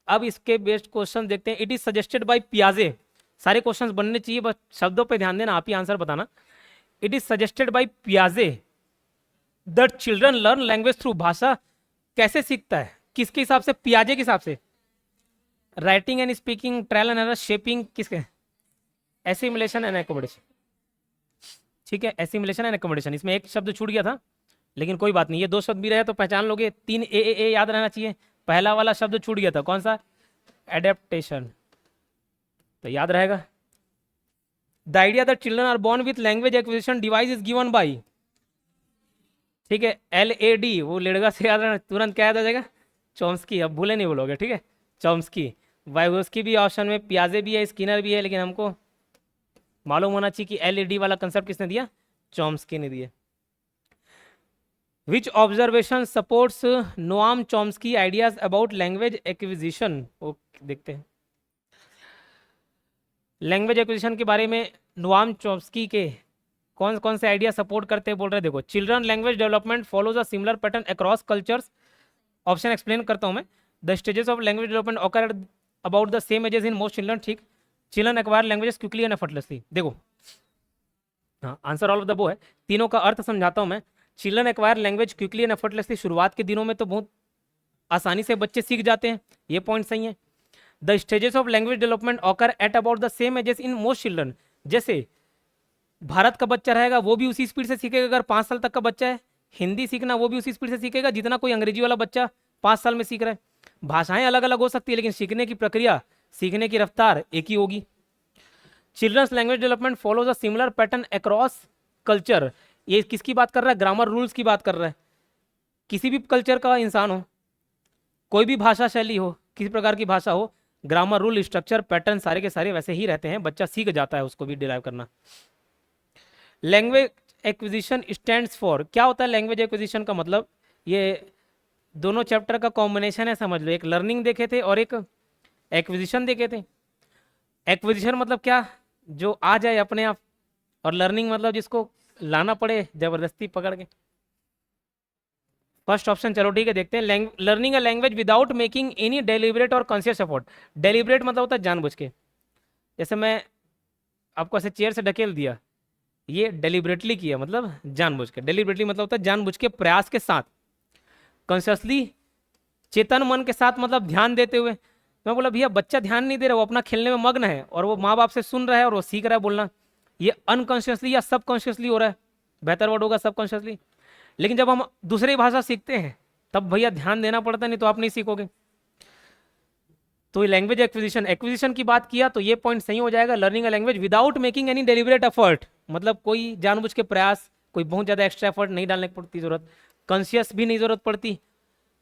अब इसके बेस्ड क्वेश्चन देखते हैं। इट इज सजेस्टेड बाय पियाजे, सारे क्वेश्चंस बनने चाहिए, बस शब्दों पे ध्यान देना, आप ही आंसर बताना। इट इज सजेस्टेड बाय पियाजे that children learn language through, भाषा कैसे सीखता है, किसके हिसाब से? पियाजे के हिसाब से। Writing and speaking, trial and error, shaping, किसके? एसिमुलेशन एंड एकोमोडेशन, ठीक है। एसिमुलेशन एंड एकोमोडेशन, इसमें एक शब्द छूट गया था, लेकिन कोई बात नहीं, ये 2 शब्द भी रहे तो पहचान लोगे। 3 ए याद रहना चाहिए। पहला वाला शब्द छूट गया था, कौन सा? एडेप्टेशन, तो याद रहेगा। The idea that children are born with language acquisition device is given by, ठीक है, LAD, वो लेडगा से याद रहना, तुरंत क्या याद आ जाएगा? चॉम्स्की, अब भूले नहीं बोलोगे, ठीक है, चॉम्स्की। वाइगोस्की भी ऑप्शन में, पियाजे भी है, स्किनर भी है, लेकिन हमको मालूम होना चाहिए कि LAD वाला कंसेप्ट किसने दिया? चॉम्स्की ने दिया। Which observation supports Noam Chomsky ideas about language acquisition? वो देखते हैं। लैंग्वेज एक्विजिशन के बारे में नोआम चॉम्स्की के कौन कौन से आइडिया सपोर्ट करते हैं, बोल रहे हैं, देखो। Children language development follows a similar pattern across cultures. Option explain करता हूं मैं। The stages of language development occur about the same ages in most children, ठीक। Children acquire languages quickly and effortlessly, देखो, हाँ, आंसर ऑल ऑफ द बो है। तीनों का अर्थ समझाता हूं मैं। Children acquire language quickly and effortlessly, शुरुआत के दिनों में तो बहुत आसानी से बच्चे सीख जाते हैं, ये पॉइंट सही है। The stages of language development occur at about the same ages in most children, जैसे भारत का बच्चा रहेगा वो भी उसी स्पीड से सीखेगा। अगर 5 साल तक का बच्चा है, हिंदी सीखना वो भी उसी स्पीड से सीखेगा जितना कोई अंग्रेजी वाला बच्चा 5 साल में सीख रहा है। भाषाएं अलग अलग हो सकती है, लेकिन सीखने की प्रक्रिया, सीखने की रफ्तार एक ही होगी। Children's language development follows a similar pattern across culture, ये किसकी बात कर रहा है? ग्रामर रूल्स की बात कर रहा है। किसी भी कल्चर का इंसान हो, कोई भी भाषा शैली हो, किसी प्रकार की भाषा हो, ग्रामर रूल, स्ट्रक्चर, पैटर्न सारे के सारे वैसे ही रहते हैं, बच्चा सीख जाता है उसको भी डिराइव करना। लैंग्वेज एक्विजिशन स्टैंड्स फॉर, क्या होता है लैंग्वेज एक्विजिशन का मतलब? ये दोनों चैप्टर का कॉम्बिनेशन है, समझ लो। एक लर्निंग देखे थे और एक एक्विजिशन देखे थे। एक्विजिशन मतलब क्या? जो आ जाए अपने आप, और लर्निंग मतलब जिसको लाना पड़े जबरदस्ती पकड़ के। फर्स्ट ऑप्शन, चलो ठीक है, देखते हैं। Learning a language without making any deliberate और कॉन्शियस एफर्ट। डेलिबरेट मतलब होता है जानबूझ के, जैसे मैं आपको ऐसे चेयर से ढकेल दिया, ये डेलिबरेटली किया मतलब जानबूझ के। डेलिबरेटली मतलब होता है जानबूझ के, प्रयास के साथ। कॉन्शियसली, चेतन मन के साथ, मतलब ध्यान देते हुए। मैं बोला भैया बच्चा ध्यान नहीं दे रहा, वो अपना खेलने में मग्न है, और वो माँ बाप से सुन रहा है और वो सीख रहा है बोलना। ये अनकॉन्शियसली या सबकॉन्शियसली हो रहा है, बेहतर वर्ड होगा सबकॉन्शियसली। लेकिन जब हम दूसरी भाषा सीखते हैं तब भैया ध्यान देना पड़ता है, नहीं तो आप नहीं सीखोगे। तो ये लैंग्वेज एक्विजिशन, एक्विजिशन की बात किया तो ये पॉइंट सही हो जाएगा। Learning a language without making any deliberate effort, मतलब कोई जानबूझ के प्रयास, कोई बहुत ज़्यादा एक्स्ट्रा एफर्ट नहीं डालने की पड़ती जरूरत, कॉन्शियस भी नहीं जरूरत पड़ती।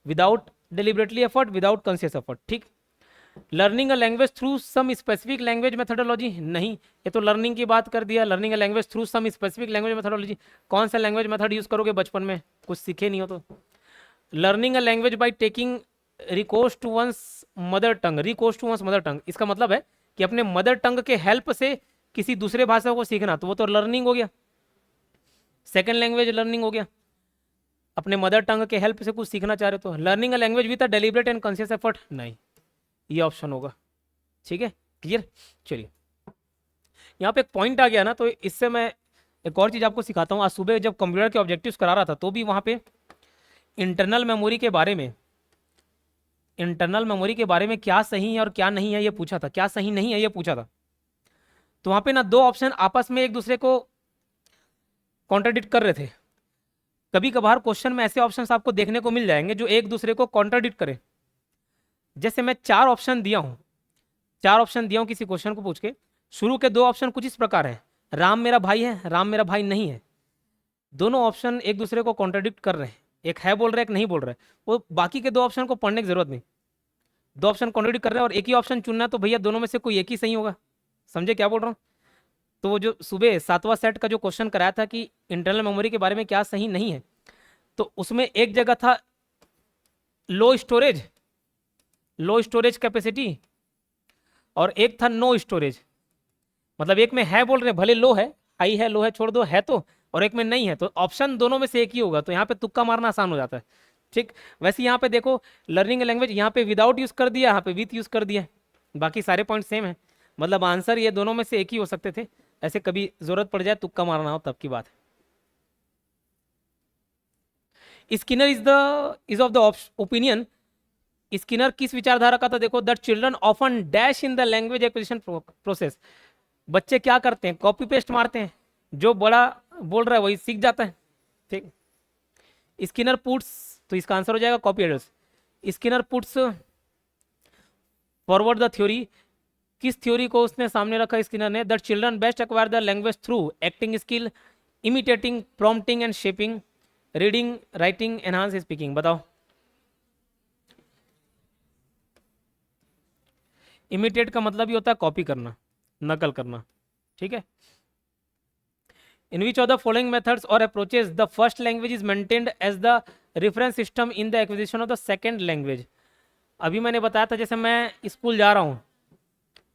Without deliberately effort, without conscious effort, ठीक। Learning a language through some specific language methodology, नहीं, ये तो लर्निंग की बात कर दिया। Learning a language through some specific language methodology, कौन सा लैंग्वेज मेथड यूज करोगे बचपन में, कुछ सीखे नहीं हो तो। Learning a language by taking recourse to one's mother tongue, recourse to one's mother tongue, इसका मतलब है कि अपने मदर टंग के हेल्प से किसी दूसरे भाषा को सीखना, तो वो तो लर्निंग हो गया, सेकेंड लैंग्वेज लर्निंग हो गया। अपने मदर टंग के हेल्प से कुछ सीखना चाह रहे हो तो learning a language with a deliberate and conscious effort, नहीं, ये ऑप्शन होगा, ठीक है, क्लियर। चलिए, यहाँ पे एक पॉइंट आ गया ना, तो इससे मैं एक और चीज़ आपको सिखाता हूँ। आज सुबह जब कंप्यूटर के ऑब्जेक्टिव्स करा रहा था तो भी वहाँ पे इंटरनल मेमोरी के बारे में, इंटरनल मेमोरी के बारे में क्या सही है और क्या नहीं है ये पूछा था, क्या सही नहीं है ये पूछा था। तो वहाँ पे ना 2 ऑप्शन आपस में एक दूसरे को कॉन्ट्राडिक्ट कर रहे थे। कभी कभार क्वेश्चन में ऐसे ऑप्शंस आपको देखने को मिल जाएंगे जो एक दूसरे को कॉन्ट्राडिक्ट करें। जैसे मैं 4 ऑप्शन दिया हूँ, 4 ऑप्शन दिया हूँ किसी क्वेश्चन को पूछ के, शुरू के 2 ऑप्शन कुछ इस प्रकार है, राम मेरा भाई है, राम मेरा भाई नहीं है। दोनों ऑप्शन एक दूसरे को कॉन्ट्राडिक्ट कर रहे हैं, एक है बोल रहा है, एक नहीं बोल रहा है। वो बाकी के 2 ऑप्शन को पढ़ने की जरूरत नहीं, 2 ऑप्शन कॉन्ट्राडिक्ट कर रहे हैं और एक ही ऑप्शन चुनना है, तो भैया दोनों में से कोई एक ही सही होगा। समझे क्या बोल रहा हूँ? तो वो जो सुबह 7वां सेट का जो क्वेश्चन कराया था कि इंटरनल मेमोरी के बारे में क्या सही नहीं है, तो उसमें एक जगह था लो स्टोरेज, लो स्टोरेज कैपेसिटी, और एक था नो स्टोरेज। मतलब एक में है बोल रहे भले लो है, हाई है लो है छोड़ दो, है तो, और एक में नहीं है, तो ऑप्शन दोनों में से एक ही होगा, तो यहाँ पे तुक्का मारना आसान हो जाता है। ठीक, वैसे यहाँ पे देखो लर्निंग लैंग्वेज यहाँ पे विदाउट यूज कर दिया, यहाँ पे विथ यूज कर दिया, बाकी सारे पॉइंट सेम है। मतलब आंसर ये दोनों में से एक ही हो सकते थे, ऐसे कभी जरूरत पड़ जाए तुक्का मारना हो तब की बात है। Skinner is of the opinion, Skinner किस विचारधारा का था, देखो that children often dash in the language acquisition process. बच्चे क्या करते हैं, कॉपी पेस्ट मारते हैं, जो बड़ा बोल रहा है वही सीख जाता है। ठीक, स्किनर पुट्स, तो इसका आंसर हो जाएगा copy idols. Skinner puts forward the theory, किस थ्योरी को उसने सामने रखा स्किनर ने, that children best acquire the language through acting skill, imitating, prompting and shaping, reading, writing, enhance speaking. बताओ। इमिटेट का मतलब ही होता है कॉपी करना, नकल करना। ठीक है। In which of the following methods और approaches the first language is maintained as the reference system in the acquisition of the second language. अभी मैंने बताया था जैसे मैं स्कूल जा रहा हूँ,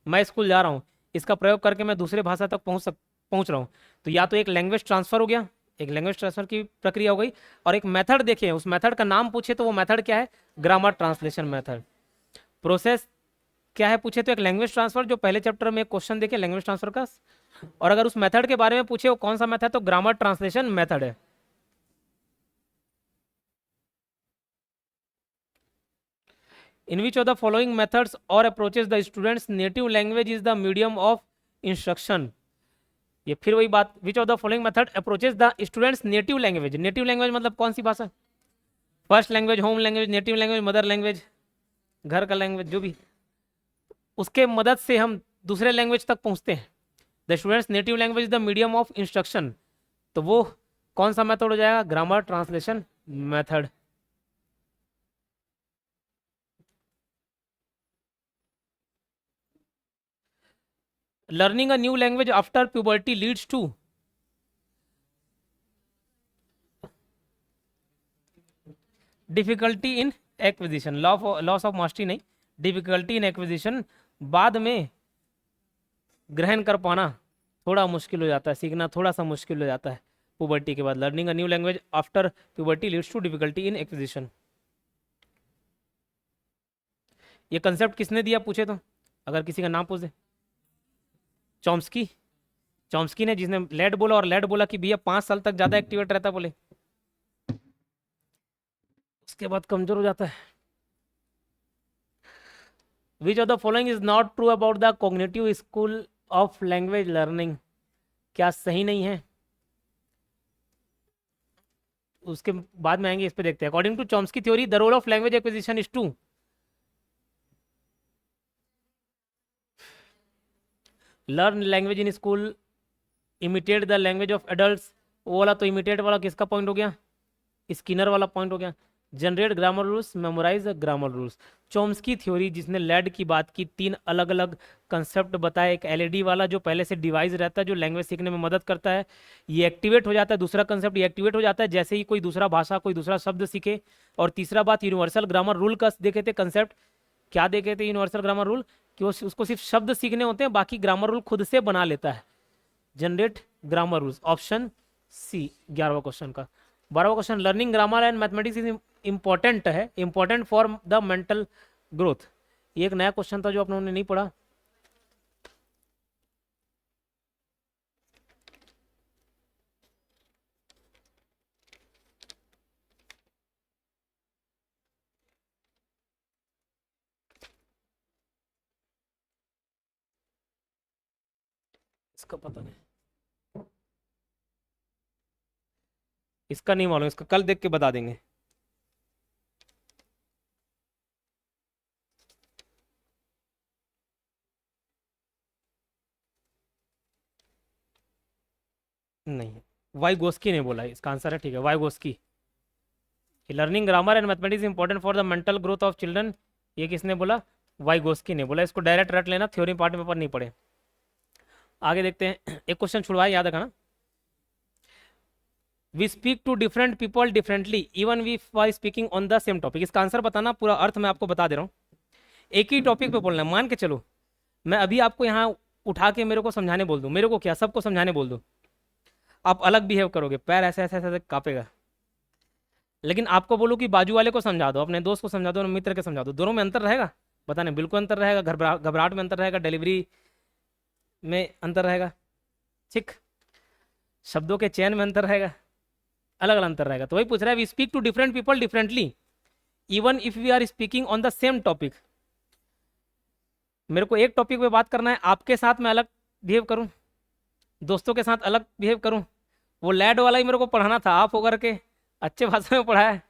मैं स्कूल जा रहा हूँ, इसका प्रयोग करके मैं दूसरे भाषा तक पहुँच रहा हूँ, तो या तो एक लैंग्वेज ट्रांसफर हो गया, एक लैंग्वेज ट्रांसफर की प्रक्रिया हो गई, और एक मेथड देखिए, उस मेथड का नाम पूछे तो वो मेथड क्या है, ग्रामर ट्रांसलेशन मेथड। प्रोसेस क्या है पूछे तो एक लैंग्वेज ट्रांसफर, जो पहले चैप्टर में एक क्वेश्चन देखे लैंग्वेज ट्रांसफर का, और अगर उस मेथड के बारे में पूछे वो कौन सा मेथड, तो ग्रामर ट्रांसलेशन मेथड है। In which of the following methods और approaches the students native language is the medium of instruction. ये फिर वही बात, which of the following method approaches the students native language, native language मतलब कौन सी भाषा, first language, home language, native language, mother language, घर का लैंग्वेज, जो भी, उसके मदद से हम दूसरे लैंग्वेज तक पहुंचते हैं। The students native language the medium of instruction, तो वो कौन सा मेथड हो जाएगा, grammar translation method. Learning a new language after puberty leads to, difficulty in acquisition, loss of mastery नहीं, डिफिकल्टी इन एक्विजिशन, बाद में ग्रहण कर पाना थोड़ा मुश्किल हो जाता है, सीखना थोड़ा सा मुश्किल हो जाता है पुबर्टी के बाद। Learning a new language after puberty leads to difficulty in acquisition. ये कंसेप्ट किसने दिया पूछे तो, अगर किसी का नाम पूछ दे, चॉम्स्की, चॉम्स्की ने, जिसने लेड बोला, और लेड बोला कि भैया 5 साल तक ज्यादा एक्टिवेट रहता बोले, उसके बाद कमजोर हो जाता है। विच of the following is not true about the cognitive school of language learning, क्या सही नहीं है, उसके बाद में आएंगे, इस पे देखते हैं। According to Chomsky theory the role of language acquisition is to learn language in school, imitate the language of adults, वो वाला तो इमिटेट वाला किसका पॉइंट हो गया, स्किनर वाला पॉइंट हो गया। Generate grammar rules, memorize grammar rules. Chomsky theory जिसने लैड की बात की, 3 अलग अलग कंसेप्ट बताए, एक एलईडी वाला जो पहले से डिवाइस रहता है जो लैंग्वेज सीखने में मदद करता है, ये एक्टिवेट हो जाता है, दूसरा कंसेप्ट ये एक्टिवेट हो जाता है जैसे ही कोई दूसरा भाषा, कोई दूसरा शब्द सीखे, और तीसरा बात यूनिवर्सल ग्रामर रूल का देखे थे कंसेप्ट, क्या देखे थे यूनिवर्सल ग्रामर रूल, कि उसको सिर्फ शब्द सीखने होते हैं, बाकी ग्रामर रूल खुद से बना लेता है। Generate grammar rules, option C 11वां क्वेश्चन का। 12वां question, learning grammar and mathematics is important है, important for the mental growth. ये एक नया क्वेश्चन था जो आप लोगों ने नहीं पढ़ा। इसका पता नहीं, इसका नहीं मालूम, इसका कल देख के बता देंगे। नहीं, वाइगोस्की ने बोला है, इसका आंसर है, ठीक है, Vygotsky. Learning grammar and mathematics important for the mental growth of children, ये किसने बोला, वाइगोस्की ने बोला। इसको डायरेक्ट रट लेना, थ्योरी पार्ट पेपर नहीं पढ़े। आगे देखते हैं, एक क्वेश्चन छुड़वाए, याद रखना। We speak to different people differently even we are speaking on the same topic. इसका आंसर बताना, पूरा अर्थ मैं आपको बता दे रहा हूँ। एक ही टॉपिक पे बोलना है, मान के चलो मैं अभी आपको यहाँ उठा के मेरे को समझाने बोल दूं, मेरे को क्या, सबको समझाने बोल दूं, आप अलग बिहेव करोगे, पैर ऐसे ऐसे ऐसे कांपेगा। लेकिन आपको बोलूँ कि बाजू वाले को समझा दो, अपने दोस्त को समझा दो, मित्र को समझा दो, दोनों में अंतर रहेगा? बताने, बिल्कुल अंतर रहेगा। घबराहट में अंतर रहेगा, डिलीवरी में अंतर रहेगा, ठीक, शब्दों के चयन में अंतर रहेगा, अलग अलग अंतर रहेगा। तो वही पूछ रहा है, we speak to different people differently even if we are speaking on the same topic. मेरे को एक टॉपिक पे बात करना है, आपके साथ मैं अलग बिहेव करूं, दोस्तों के साथ अलग बिहेव करूं। वो लैड वाला ही मेरे को पढ़ाना था, आप होकर के अच्छे भाषा में पढ़ाया,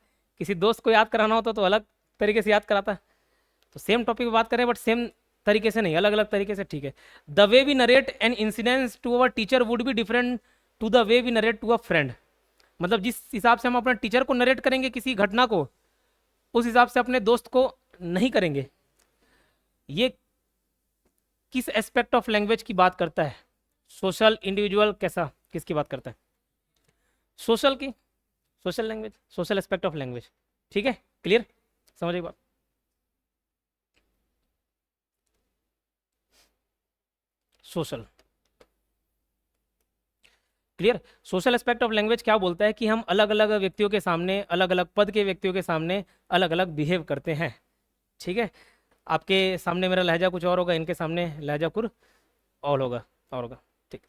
किसी दोस्त को याद कराना होता तो अलग तरीके से याद कराता। तो सेम टॉपिक पे बात करें बट सेम तरीके से नहीं, अलग अलग तरीके से, ठीक है। The way we narrate an incidence to our teacher would be different to the way we narrate to a friend. मतलब जिस हिसाब से हम अपने टीचर को नरेट करेंगे किसी घटना को, उस हिसाब से अपने दोस्त को नहीं करेंगे। ये किस एस्पेक्ट ऑफ लैंग्वेज की बात करता है? सोशल, इंडिविजुअल, कैसा, किसकी बात करता है? सोशल की, social language, social aspect of language, ठीक है, क्लियर, समझ बात। Social, clear. Social aspect of language क्या बोलता है कि हम अलग अलग व्यक्तियों के सामने, अलग अलग पद के व्यक्तियों के सामने अलग अलग बिहेव करते हैं, ठीक है। आपके सामने मेरा लहजा कुछ और होगा, इनके सामने लहजा कुछ और होगा, ठीक।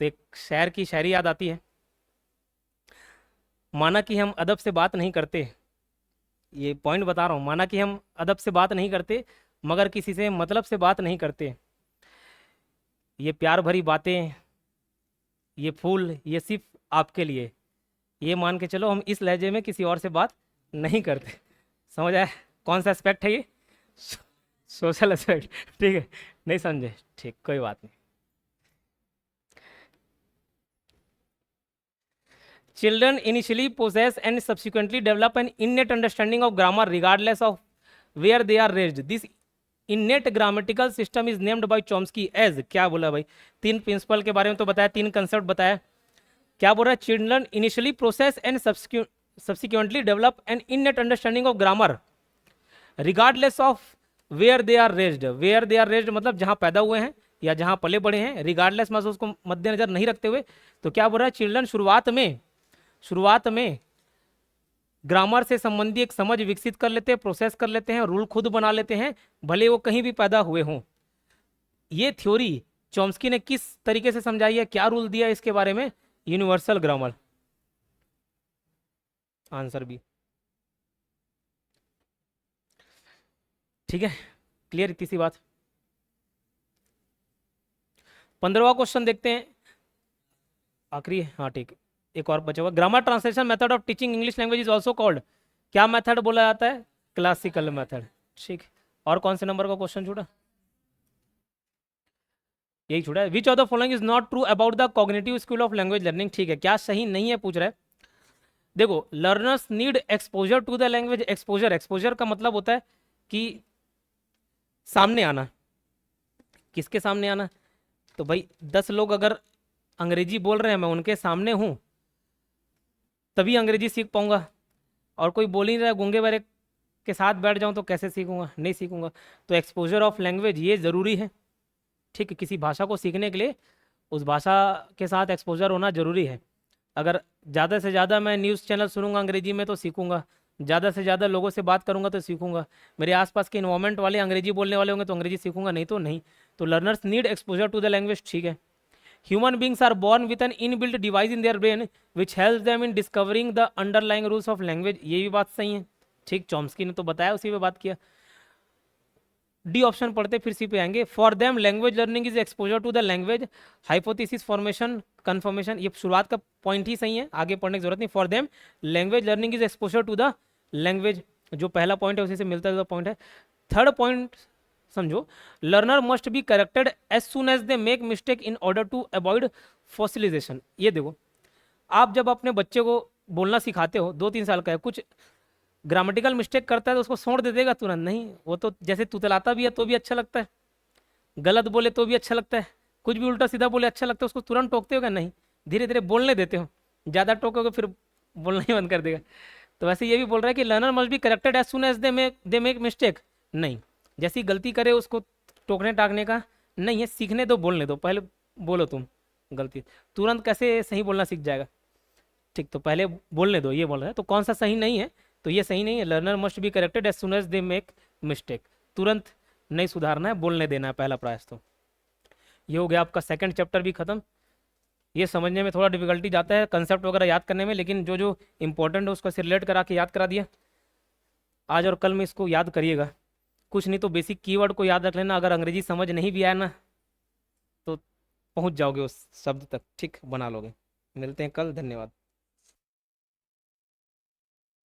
तो एक शायर की शायरी याद आती है, माना कि हम अदब से बात नहीं करते, ये पॉइंट बता रहा हूँ, माना कि हम अदब से बात नहीं करते मगर किसी से मतलब से बात नहीं करते, ये प्यार भरी बातें, ये फूल, ये सिर्फ आपके लिए, ये मान के चलो हम इस लहजे में किसी और से बात नहीं करते। समझ आया कौन सा एस्पेक्ट है ये? सोशल एस्पेक्ट, ठीक है, नहीं समझे, ठीक, कोई बात नहीं। Children initially possess and subsequently develop an innate understanding of grammar regardless of where they are raised. This innate grammatical system is named by Chomsky as, क्या बोला भाई, तीन प्रिंसिपल के बारे में तो बताया, तीन कंसेप्ट बताया, क्या बोल रहा है? Children initially process and subsequently develop an innate understanding of grammar regardless of where they are raised. Where they are raised मतलब जहां पैदा हुए हैं या जहां पले बड़े हैं, रिगार्डलेस मतलब उसको मद्देनजर नहीं रखते हुए। तो क्या बोल रहा है? चिल्ड्रन शुरुआत में ग्रामर से संबंधी एक समझ विकसित कर लेते हैं, प्रोसेस कर लेते हैं, रूल खुद बना लेते हैं, भले वो कहीं भी पैदा हुए हों। ये थ्योरी चॉम्स्की ने किस तरीके से समझाई है, क्या रूल दिया इसके बारे में? यूनिवर्सल ग्रामर, आंसर बी, ठीक है, क्लियर इतनी सी बात। 15वां क्वेश्चन देखते हैं, आखिरी, हाँ ठीक, एक और बचा हुआ। Grammar translation method of teaching English language is also called, क्या मेथड बोला जाता है? क्लासिकल मेथड, ठीक। और कौन से नंबर का क्वेश्चन छूटा? यही छूटा है। विच of the following is not true about the cognitive skill of language learning, ठीक है, क्या सही नहीं है पूछ रहा है। देखो, learners need exposure to the language. Exposure का मतलब होता है कि सामने आना। किसके सामने आना? तो भाई 10 लोग अगर अंग्रेजी बोल रहे हैं, मैं उनके सामने हूं, तभी अंग्रेजी सीख पाऊंगा। और कोई बोल ही नहीं रहा, गूंगे बहरे के साथ बैठ जाऊं तो कैसे सीखूंगा? नहीं सीखूंगा। तो एक्सपोजर ऑफ लैंग्वेज ये ज़रूरी है, ठीक है। किसी भाषा को सीखने के लिए उस भाषा के साथ एक्सपोजर होना ज़रूरी है। अगर ज़्यादा से ज़्यादा मैं न्यूज़ चैनल सुनूंगा अंग्रेजी में तो सीखूंगा, ज़्यादा से ज़्यादा लोगों से बात करूंगा तो सीखूंगा, मेरे आसपास के इन्वायरमेंट वाले अंग्रेजी बोलने वाले होंगे तो अंग्रेजी सीखूंगा, नहीं तो नहीं। तो learners need exposure to the language, ठीक है। Human beings are born with an inbuilt device in their brain which helps them in discovering the underlying rules of language, ये भी बात सही है, ठीक। चॉम्स्की ने तो बताया, उसी पे बात किया। डी ऑप्शन पढ़ते फिर सी पे आएंगे। For them language learning is exposure to the language, hypothesis formation, confirmation, ये शुरुआत का पॉइंट ही सही है, आगे पढ़ने की जरूरत नहीं। For them language learning is exposure to the language, जो पहला पॉइंट है उसी से मिलता जुलता पॉइंट है। थर्ड पॉइंट समझो, learner must be corrected as soon as they make mistake in order to avoid fossilization. ये देखो, आप जब अपने बच्चे को बोलना सिखाते हो, 2-3 साल का है, कुछ ग्रामेटिकल मिस्टेक करता है तो उसको छोड़ दे देगा तुरंत? नहीं, वो तो जैसे तुतलाता भी है तो भी अच्छा लगता है, गलत बोले तो भी अच्छा लगता है, कुछ भी उल्टा सीधा बोले अच्छा लगता है उसको तुरंत टोकते हो क्या? नहीं, धीरे धीरे बोलने देते हो। ज़्यादा टोकोगे फिर बोलना ही बंद कर देगा। तो वैसे ये भी बोल रहा है कि learner must be corrected as soon as they make mistake. नहीं, जैसी गलती करे उसको टोकने टाकने का नहीं है, सीखने दो, बोलने दो, पहले बोलो तुम गलती, तुरंत कैसे सही बोलना सीख जाएगा? ठीक, तो पहले बोलने दो, ये बोल रहा है। तो कौन सा सही नहीं है? तो ये सही नहीं है, learner must be corrected as soon as they make mistake. तुरंत नहीं सुधारना है, बोलने देना है पहला प्रयास। तो ये हो गया आपका सेकंड चैप्टर भी खत्म। ये समझने में थोड़ा डिफिकल्टी जाता है, कंसेप्ट वगैरह याद करने में, लेकिन जो जो इंपॉर्टेंट है उसको रिलेट करा के याद करा दिया। आज और कल में इसको याद करिएगा, कुछ नहीं तो बेसिक कीवर्ड को याद रख लेना। अगर अंग्रेजी समझ नहीं भी आया ना तो पहुंच जाओगे उस शब्द तक, ठीक, बना लोगे। मिलते हैं कल, धन्यवाद।